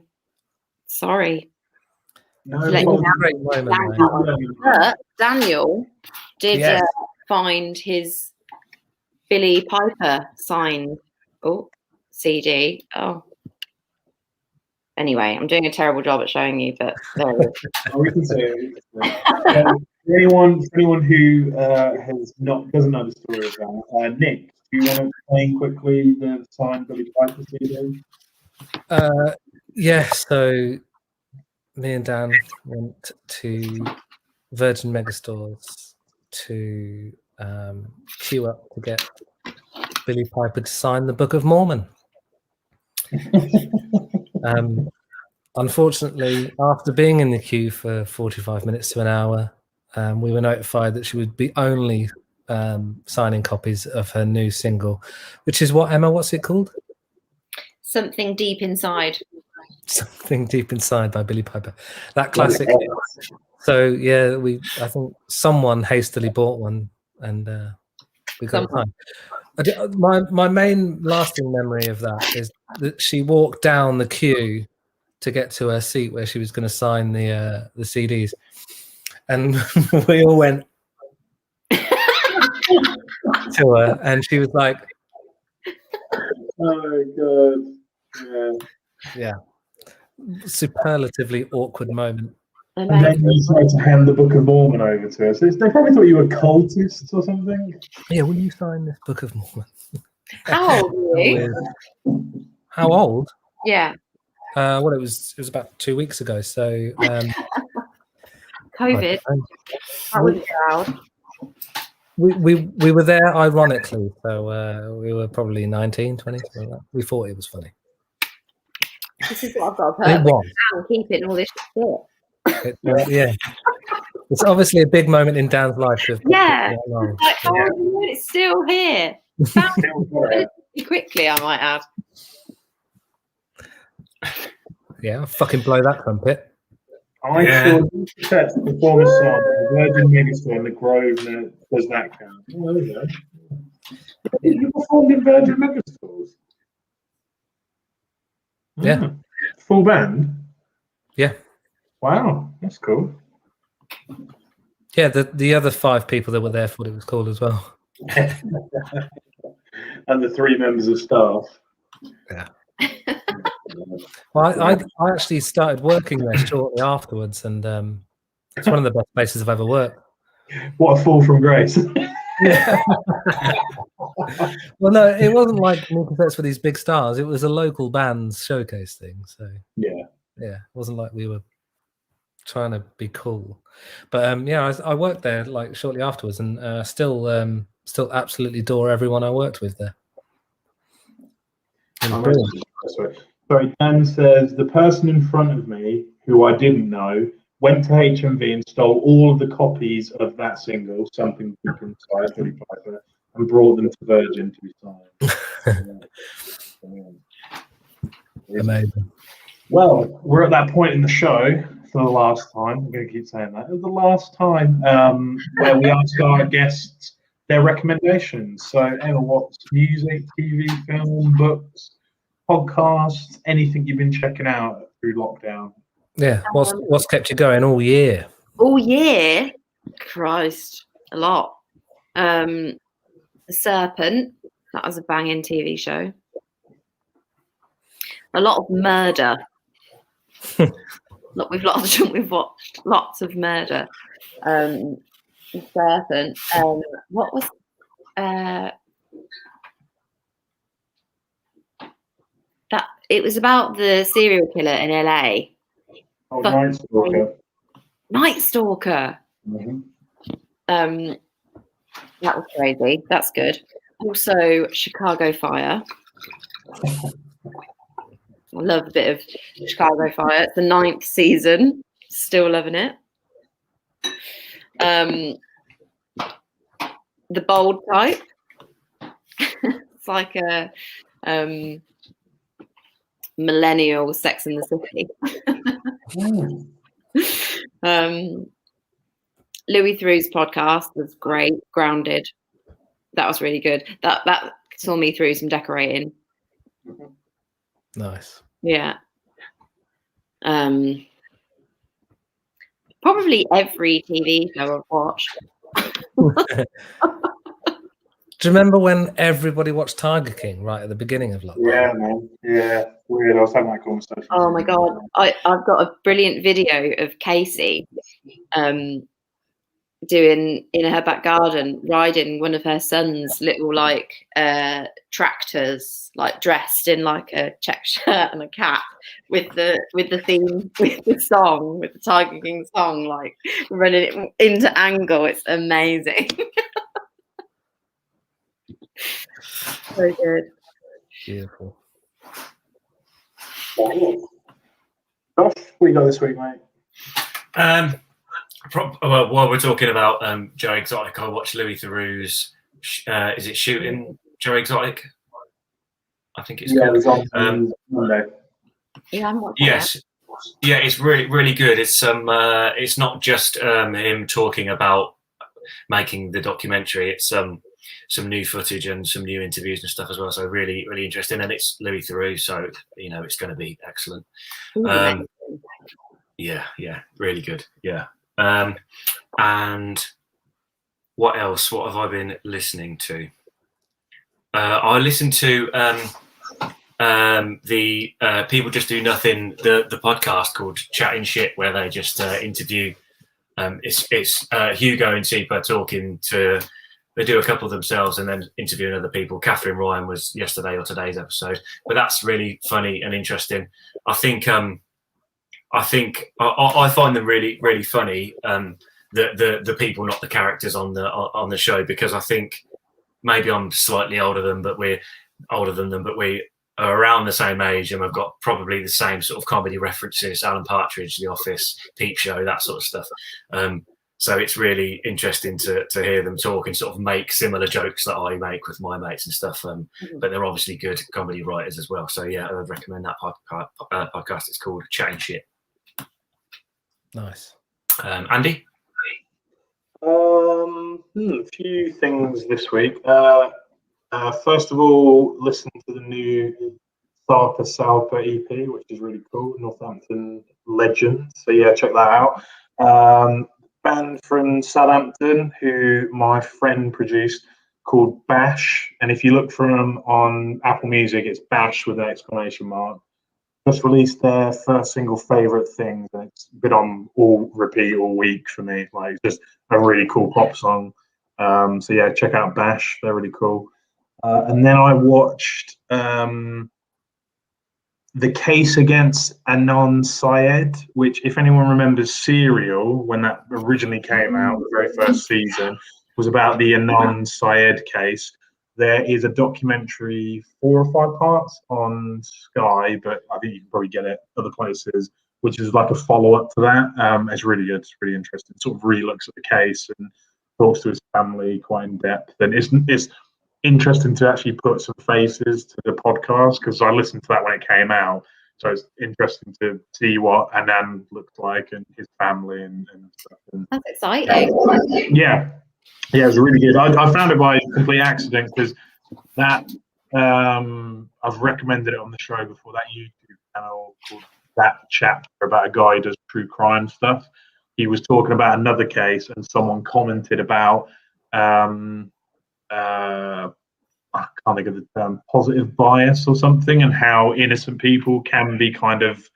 Speaker 5: sorry.
Speaker 3: No,
Speaker 1: Great moment,
Speaker 5: But Daniel did find his Billy Piper signed CD. Oh, anyway, I'm doing a terrible job at showing you, but there it is.
Speaker 3: We can say it. For anyone who doesn't know the story of that, Nick, do you want to explain quickly the signed Billy Piper CD?
Speaker 1: Yeah, so me and Dan went to Virgin Megastores to queue up to get Billy Piper to sign the Book of Mormon. Unfortunately, after being in the queue for 45 minutes to an hour, we were notified that she would be only signing copies of her new single, which is what, Emma, what's it called?
Speaker 5: Something Deep Inside.
Speaker 1: Something Deep Inside by Billy Piper. That classic. So yeah, I think someone hastily bought one and we got it signed. My main lasting memory of that is that she walked down the queue to get to her seat where she was going to sign the CDs, and we all went to her, and she was like,
Speaker 3: "Oh God,
Speaker 1: yeah, superlatively awkward moment."
Speaker 3: And then you tried to hand the Book of Mormon over to her. So they probably thought you were cultists or something.
Speaker 1: Yeah, will you sign this Book of Mormon?
Speaker 5: How old were you?
Speaker 1: How old?
Speaker 5: Yeah.
Speaker 1: Well, it was about 2 weeks ago. So
Speaker 5: COVID. That was proud.
Speaker 1: We were there ironically, so we were probably 19, 20. Something like that. We thought it was funny.
Speaker 5: This is what I've got to put up with and keep it and all this shit.
Speaker 1: Yeah, it's obviously a big moment in Dan's life.
Speaker 5: Yeah, it's still here. Pretty quickly, I might add.
Speaker 1: Yeah, I'll fucking blow that trumpet.
Speaker 3: I saw you set the performance on the Virgin Megastore in the Grove. Does that count? Oh, there we go. You performed in Virgin Megastores?
Speaker 1: Yeah.
Speaker 3: Full band?
Speaker 1: Yeah.
Speaker 3: Wow, that's cool.
Speaker 1: Yeah, the other 5 people that were there thought it was cool as well.
Speaker 3: And the 3 members of staff.
Speaker 1: Yeah. Well, I actually started working there shortly afterwards, and it's one of the best places I've ever worked.
Speaker 3: What a fall from grace.
Speaker 1: Well, no, it wasn't like new concerts for these big stars. It was a local band's showcase thing. So
Speaker 3: Yeah.
Speaker 1: it wasn't like we were trying to be cool. But yeah, I worked there like shortly afterwards, and still absolutely adore everyone I worked with there. It was brilliant.
Speaker 3: Sorry, Dan says the person in front of me who I didn't know went to HMV and stole all of the copies of that single, Something Deep Inside, Billy Piper, and brought them to Virgin to be signed.
Speaker 1: Amazing.
Speaker 3: Well, we're at that point in the show for the last time. I'm going to keep saying that. The last time where we ask our guests their recommendations. So, Emma, what's music, TV, film, books, podcasts, anything you've been checking out through lockdown?
Speaker 1: Yeah, what's kept you going all year?
Speaker 5: All year? Christ, a lot. The Serpent, that was a banging TV show. A lot of murder. Look, we've watched lots of murder. The Serpent. What was that? It was about the serial killer in LA.
Speaker 3: Oh, Night Stalker.
Speaker 5: Night Stalker.
Speaker 3: Mm-hmm.
Speaker 5: That was crazy. That's good. Also, Chicago Fire. I love a bit of Chicago Fire. It's the 9th season. Still loving it. The Bold Type. It's like a millennial Sex in the City. Louis Theroux's podcast was great. Grounded. That was really good. That saw me through some decorating.
Speaker 1: Nice.
Speaker 5: Yeah. Probably every TV show I've watched.
Speaker 1: Do you remember when everybody watched Tiger King right at the beginning of lockdown?
Speaker 3: Yeah, man. Yeah, weird. I was having that conversation.
Speaker 5: Oh my god, I've got a brilliant video of Casey doing in her back garden, riding one of her son's little like tractors, like dressed in like a check shirt and a cap with the theme, with the song, with the Tiger King song, like running it into angle. It's amazing. So good.
Speaker 1: Beautiful.
Speaker 3: Josh, what you got this week, mate?
Speaker 2: Well, while we're talking about Joe Exotic, I watched Louis Theroux's is it Shooting Joe Exotic? I think it's called.
Speaker 3: It was on Monday.
Speaker 5: Yeah, I'm watching.
Speaker 2: Yes. Yeah, it's really good. It's it's not just him talking about making the documentary. It's some new footage and some new interviews and stuff as well. So really interesting. And it's Louis Theroux, so it's going to be excellent. Yeah, really good. Yeah. And what else? What have I been listening to? I listened to the People Just Do Nothing, the podcast called Chatting Shit, where they just interview. It's Hugo and Sipa talking to. They do a couple themselves and then interviewing other people. Catherine Ryan was yesterday or today's episode, but that's really funny and interesting. I think I find them really funny. The people, not the characters on the show, because I think maybe I'm slightly older than them, but we're older than them, but we are around the same age and we've got probably the same sort of comedy references: Alan Partridge, The Office, Peep Show, that sort of stuff. So it's really interesting to hear them talk and sort of make similar jokes that I make with my mates and stuff. But they're obviously good comedy writers as well. So yeah, I would recommend that podcast. It's called Chatting Shit.
Speaker 1: Nice.
Speaker 2: Andy?
Speaker 3: A few things this week. First of all, listen to the new Sarpa Salpa EP, which is really cool. Northampton legend. So yeah, check that out. Band from Southampton who my friend produced called Bash, and if you look for them on Apple Music, it's Bash with an exclamation mark. just released their first single, Favorite Things, and it's been on all repeat all week for me. Like, it's just a really cool pop song. So yeah, check out Bash; they're really cool. And then I watched The Case Against Anon Syed, which, if anyone remembers Serial, when that originally came out, the very first season, was about the Anon Syed case. There is a documentary, 4 or 5 parts on Sky, but I think you can probably get it other places, which is like a follow-up to that. It's really good. It's really interesting. It sort of re-looks at the case and talks to his family quite in depth. And it's interesting to actually put some faces to the podcast, because I listened to that when it came out. So it's interesting to see what Anand looked like and his family and stuff. And,
Speaker 5: That's exciting.
Speaker 3: yeah, it was really good. I found it by complete accident, because that I've recommended it on the show before. That YouTube channel called That Chapter, about a guy who does true crime stuff. He was talking about another case, and someone commented about I can't think of the term, positive bias or something, and how innocent people can be kind of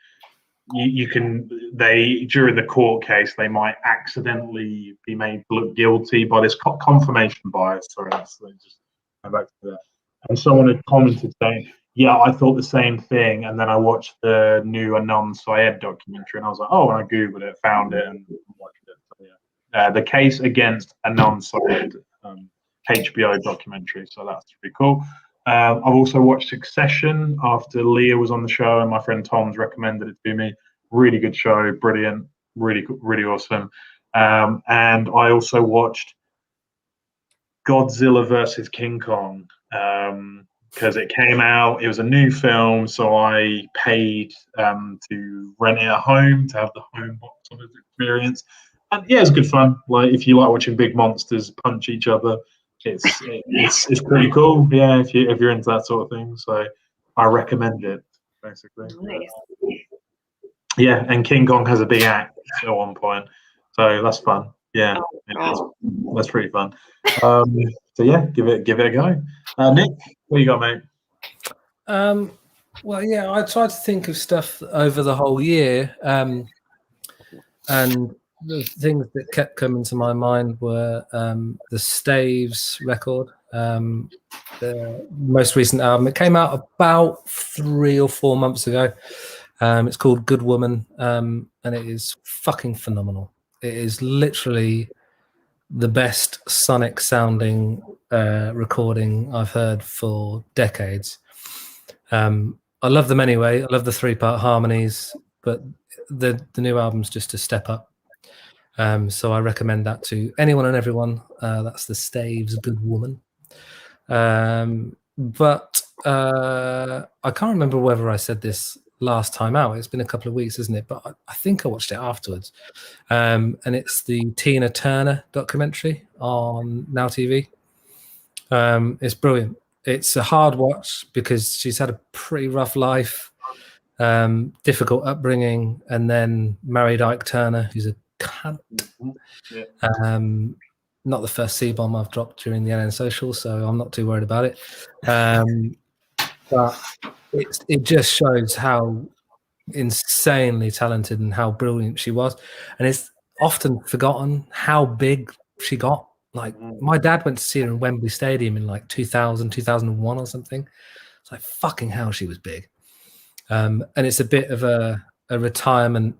Speaker 3: during the court case, they might accidentally be made to look guilty by this confirmation bias. Sorry, that's just go back to that. And someone had commented saying, "Yeah, I thought the same thing." And then I watched the new Anon Syed documentary, and I was like, "Oh," and I googled it, found it, and watched it. So, yeah, The Case Against Anon Syed, HBO documentary. So that's pretty cool. I've also watched Succession after Leah was on the show, and my friend Tom's recommended it to me. Really good show, brilliant, really awesome. And I also watched Godzilla versus King Kong, because it came out. It was a new film, so I paid to rent it at home, to have the home box of experience. And yeah, it's good fun. Like, if you like watching big monsters punch each other, it's pretty cool. Yeah, if you're into that sort of thing, so I recommend it, basically.
Speaker 5: Nice.
Speaker 3: Yeah, and King Kong has a big act at one point, so that's fun. Yeah, that's pretty fun. So yeah, give it a go. Nick, what you got, mate?
Speaker 1: Well, yeah, I tried to think of stuff over the whole year, and the things that kept coming to my mind were the Staves record, the most recent album. It came out about 3 or 4 months ago. It's called Good Woman, and it is fucking phenomenal. It is literally the best sonic sounding recording I've heard for decades. I love them anyway. I love the 3-part harmonies, but the new album's just a step up. So I recommend that to anyone and everyone. That's the Staves Good Woman. But I can't remember whether I said this last time out. It's been a couple of weeks, isn't it? But I think I watched it afterwards. And it's the Tina Turner documentary on Now TV. It's brilliant. It's a hard watch because she's had a pretty rough life, difficult upbringing, and then married Ike Turner, who's a cunt. Yeah. Not the first C-bomb I've dropped during the NN Social, so I'm not too worried about it. But it just shows how insanely talented and how brilliant she was. And it's often forgotten how big she got. Like, my dad went to see her in Wembley Stadium in like 2000, 2001 or something. It's like, fucking hell, she was big. And it's a bit of a retirement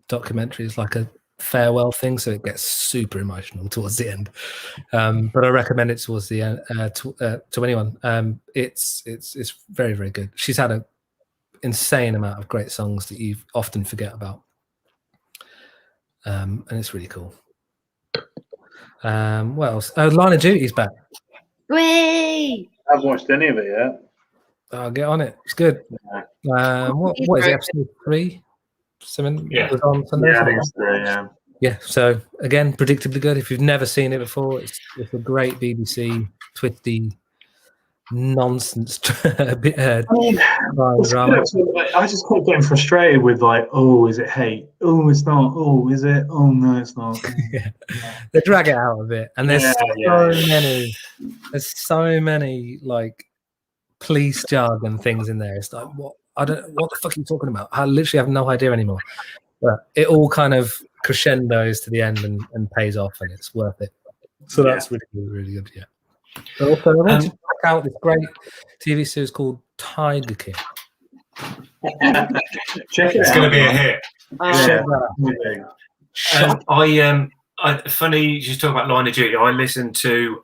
Speaker 1: documentary. It's like a farewell thing, so it gets super emotional towards the end. But I recommend it towards the end to anyone. It's very, very good. She's had an insane amount of great songs that you often forget about, and it's really cool. What else? Oh, Line of Duty's back.
Speaker 5: Way!
Speaker 3: I haven't watched any of it yet.
Speaker 1: I'll get on it. It's good. What is it? Episode 3? Something was on Sunday.
Speaker 3: Yeah, I think it's 3. Yeah.
Speaker 1: Yeah. So again, predictably good. If you've never seen it before, it's a great BBC twisty nonsense drama.
Speaker 3: I just kept getting frustrated with, like, oh, is it hate? Oh, it's not. Oh, is it? Oh, no, it's not.
Speaker 1: Yeah. They drag it out a bit, and there's so many like police jargon things in there. It's like, what? I don't. What the fuck are you talking about? I literally have no idea anymore. But it all kind of crescendos to the end and pays off, and it's worth it. So that's really, really good. Yeah. But also, I want to check out this great TV series called Tiger King.
Speaker 3: Check it
Speaker 2: It's
Speaker 3: out.
Speaker 2: going to be a hit. Funny you just talk about Line of Duty. I listened to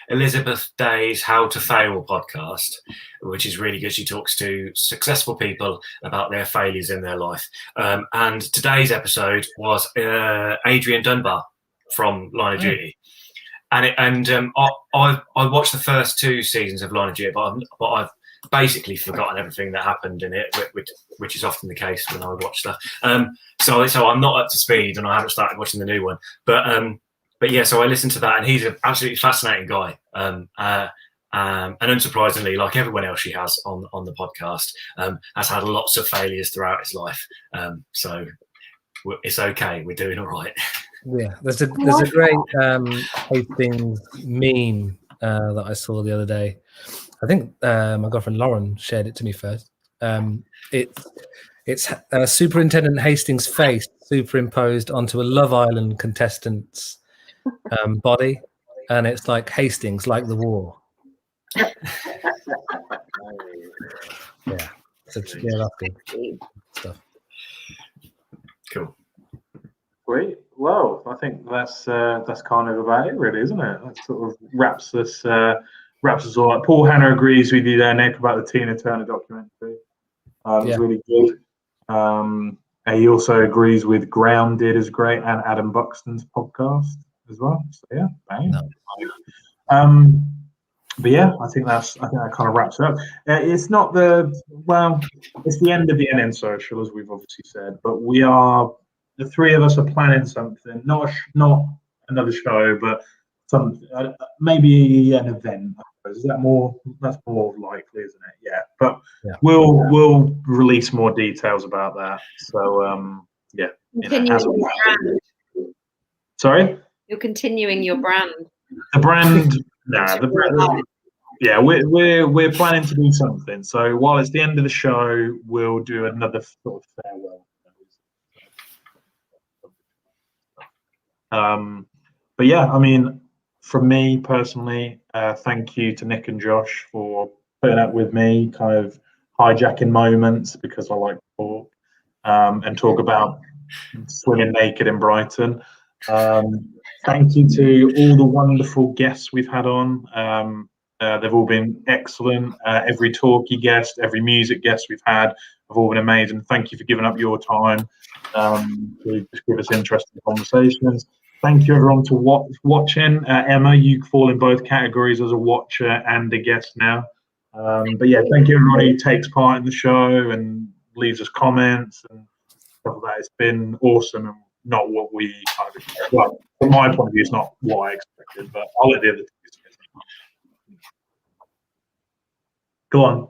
Speaker 2: Elizabeth Day's How to Fail podcast, which is really good. She talks to successful people about their failures in their life. And today's episode was Adrian Dunbar from Line of Duty. I watched the first 2 seasons of Line of Duty, but I've basically forgotten everything that happened in it, which is often the case when I watch stuff. So I'm not up to speed, and I haven't started watching the new one. But yeah, so I listened to that, and he's an absolutely fascinating guy. And unsurprisingly, like everyone else she has on the podcast, has had lots of failures throughout his life. So it's okay. We're doing all right.
Speaker 1: Yeah, there's a great Hastings meme that I saw the other day. I think my girlfriend Lauren shared it to me first. It's Superintendent Hastings' face superimposed onto a Love Island contestant's body, and it's like Hastings, like the war. Yeah, so, yeah, that's good stuff.
Speaker 2: Cool.
Speaker 3: Great. Well, I think that's kind of about it, really, isn't it? That sort of wraps us all up. Paul Hanna agrees with you there, Nick, about the Tina Turner documentary. It was really good. He also agrees with Grounded is great and Adam Buxton's podcast as well. So yeah, bang. No. But yeah, I think that kind of wraps it up. It's not it's the end of the NN Social, as we've obviously said, but the 3 of us are planning something, not another show, but maybe an event. I suppose. That's more likely, isn't it? Yeah, but we'll release more details about that. So yeah. Sorry.
Speaker 5: You're continuing your brand.
Speaker 3: The brand. The brand. Yeah, we're planning to do something. So while it's the end of the show, we'll do another sort of farewell. But yeah, I mean, from me personally, thank you to Nick and Josh for putting up with me, kind of hijacking moments because I like to talk and talk about swimming naked in Brighton. Thank you to all the wonderful guests we've had on. They've all been excellent. Every talkie guest, every music guest we've had have all been amazing. Thank you for giving up your time to just give us interesting conversations. Thank you everyone for watching. Emma, you fall in both categories as a watcher and a guest now. But yeah, thank you everybody who takes part in the show and leaves us comments and stuff like that. It's been awesome and not what we kind of expected. Well, from my point of view, it's not what I expected, but I'll let the other two say. Go on.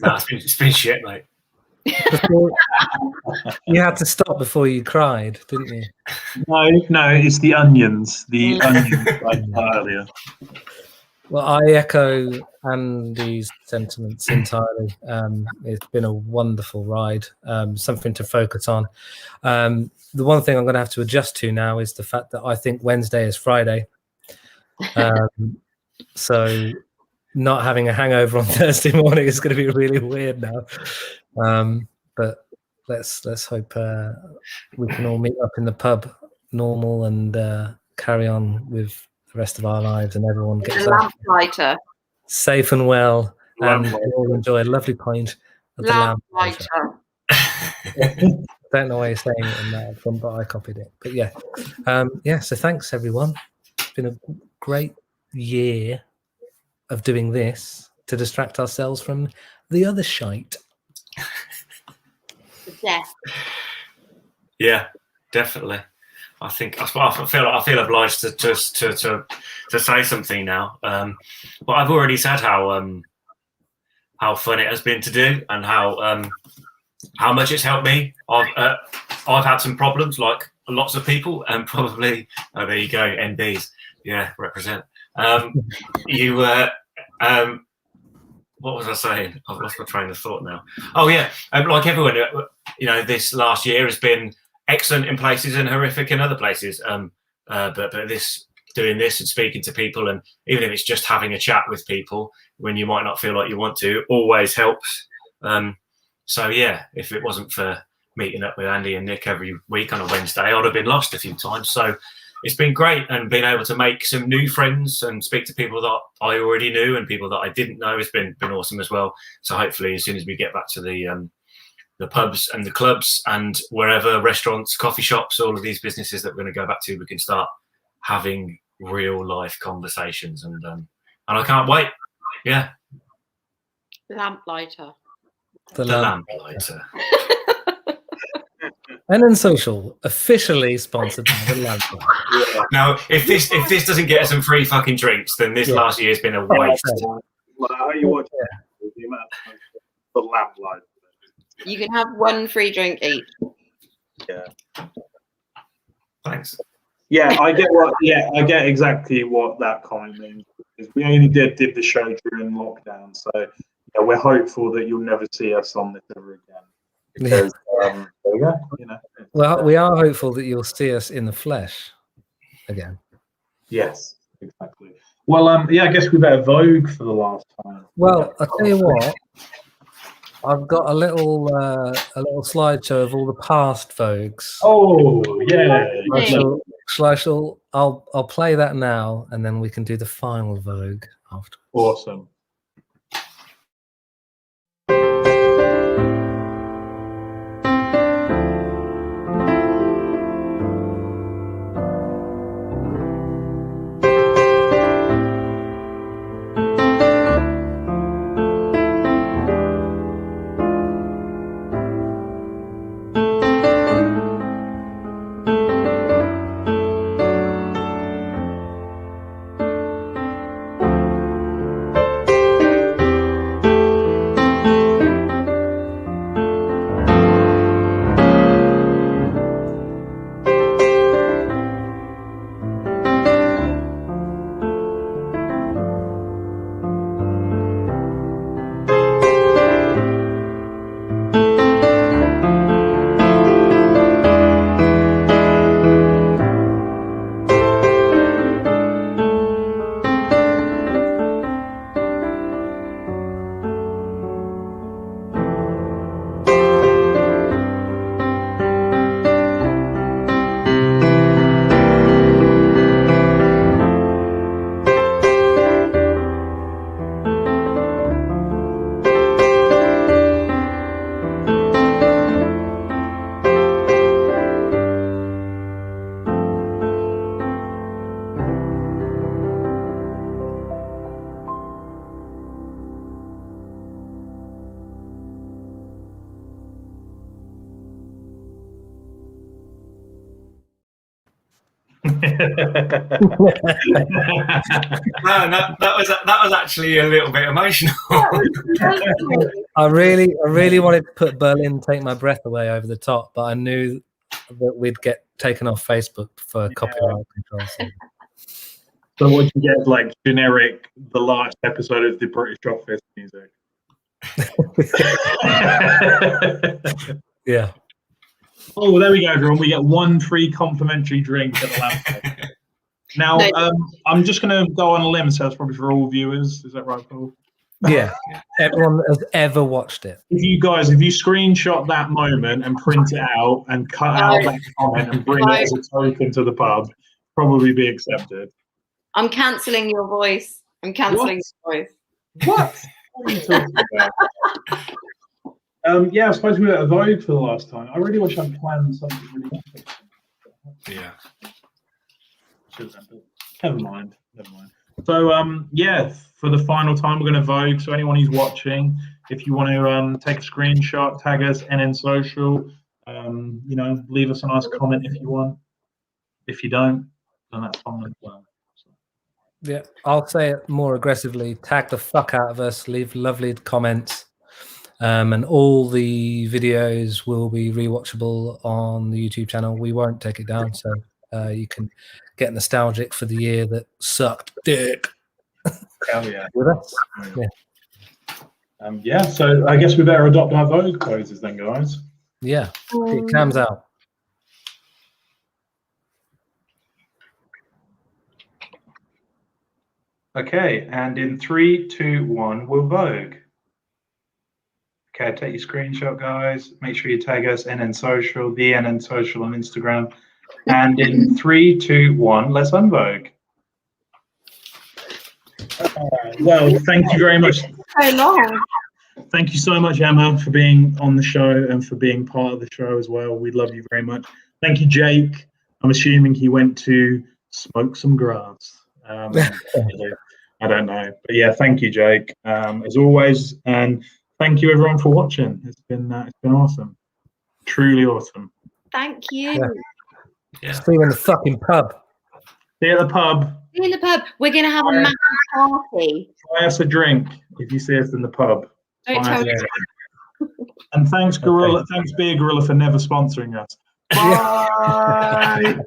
Speaker 2: Nah, it's been shit, mate.
Speaker 1: You had to stop before you cried, didn't you?
Speaker 3: No, it's the onions. The onions earlier.
Speaker 1: Well, I echo Andy's sentiments entirely. It's been a wonderful ride, something to focus on. The one thing I'm going to have to adjust to now is the fact that I think Wednesday is Friday. So not having a hangover on Thursday morning is going to be really weird now. But let's hope we can all meet up in the pub normal and carry on with the rest of our lives, and everyone gets
Speaker 5: Lamplighter
Speaker 1: safe and well, and we all enjoy a lovely pint of the Lamplighter. Don't know why you're saying it in that front, but I copied it. But yeah, so thanks everyone. It's been a great year of doing this to distract ourselves from the other shite.
Speaker 2: Yeah, definitely. I feel obliged to say something now. But I've already said how fun it has been to do and how much it's helped me. I've had some problems like lots of people, and probably there you go, NBs. Yeah, represent. what was I saying? I've lost my train of thought now. Oh yeah, like everyone, this last year has been excellent in places and horrific in other places. But doing this and speaking to people, and even if it's just having a chat with people when you might not feel like you want to, always helps. So yeah, if it wasn't for meeting up with Andy and Nick every week on a Wednesday, I'd have been lost a few times. So it's been great, and being able to make some new friends and speak to people that I already knew and people that I didn't know has been awesome as well. So hopefully, as soon as we get back to the pubs and the clubs and wherever, restaurants, coffee shops, all of these businesses that we're going to go back to, we can start having real life conversations, and I can't wait. Yeah,
Speaker 5: Lamplighter.
Speaker 2: the Lamplighter.
Speaker 1: And then Social, officially sponsored by the Lamplighter.
Speaker 2: Now, if this doesn't get us some free fucking drinks, then this last year has been a waste.
Speaker 3: How you watch the amount of the Lamplighter?
Speaker 5: You can have one free drink each.
Speaker 3: Yeah.
Speaker 2: Thanks.
Speaker 3: Yeah, I get exactly what that comment means. Because we only did the show during lockdown, so yeah, we're hopeful that you'll never see us on this ever again. Because there we go.
Speaker 1: Well, we are hopeful that you'll see us in the flesh again.
Speaker 3: Yes, exactly. Well, I guess we better Vogue for the last time.
Speaker 1: Well, I'll tell you what. I've got a little slideshow of all the past Vogues.
Speaker 3: Oh yeah.
Speaker 1: I'll play that now, and then we can do the final Vogue after.
Speaker 3: Awesome.
Speaker 2: That was actually a little bit emotional.
Speaker 1: I really wanted to put Berlin Take My Breath Away over the top, but I knew that we'd get taken off Facebook for copyright control.
Speaker 3: So what you get is like generic, the last episode of the British Office music.
Speaker 1: Yeah.
Speaker 3: Oh, well, there we go, everyone. We get one free complimentary drink at the Lamplighter. Now, I'm just going to go on a limb and say that's probably for all viewers. Is that right, Paul?
Speaker 1: Yeah. Everyone has ever watched it.
Speaker 3: If you screenshot that moment and print it out and cut out that comment and bring it as a token to the pub, probably be accepted.
Speaker 5: I'm cancelling your voice. I'm cancelling your voice.
Speaker 3: What? What are you talking about? I suppose we were at a Vogue for the last time. I really wish I'd planned something really epic.
Speaker 2: Yeah.
Speaker 3: Never mind. So, for the final time, we're going to Vogue. So anyone who's watching, if you want to take a screenshot, tag us, NN Social, leave us a nice comment if you want. If you don't, then that's fine as well.
Speaker 1: Yeah, I'll say it more aggressively. Tag the fuck out of us. Leave lovely comments. And all the videos will be rewatchable on the YouTube channel. We won't take it down, so you can get nostalgic for the year that sucked dick.
Speaker 3: Hell yeah.
Speaker 1: With us. Yeah.
Speaker 3: Yeah, so I guess we better adopt our Vogue poses then, guys.
Speaker 1: Yeah, it comes out.
Speaker 3: Okay, and in 3, 2, 1, we'll Vogue. Okay, take your screenshot, guys. Make sure you tag us NN Social, the NN Social on Instagram. And in 3, 2, 1, let's unvogue. Well, thank you very much.
Speaker 5: So long.
Speaker 3: Thank you so much, Emma, for being on the show and for being part of the show as well. We love you very much. Thank you, Jake. I'm assuming he went to smoke some grass. I don't know. But yeah, thank you, Jake, as always. And thank you, everyone, for watching. It's been awesome. Truly awesome.
Speaker 5: Thank you.
Speaker 2: Yeah.
Speaker 1: See you in the fucking pub.
Speaker 3: See you at the pub.
Speaker 5: See you in the pub. We're going to have a massive party.
Speaker 3: Buy us a drink if you see us in the pub.
Speaker 5: Don't
Speaker 3: Buy us
Speaker 5: tell
Speaker 3: a
Speaker 5: me.
Speaker 3: drink. And thanks, Gorilla. Thanks, Beer Gorilla, for never sponsoring us. Bye.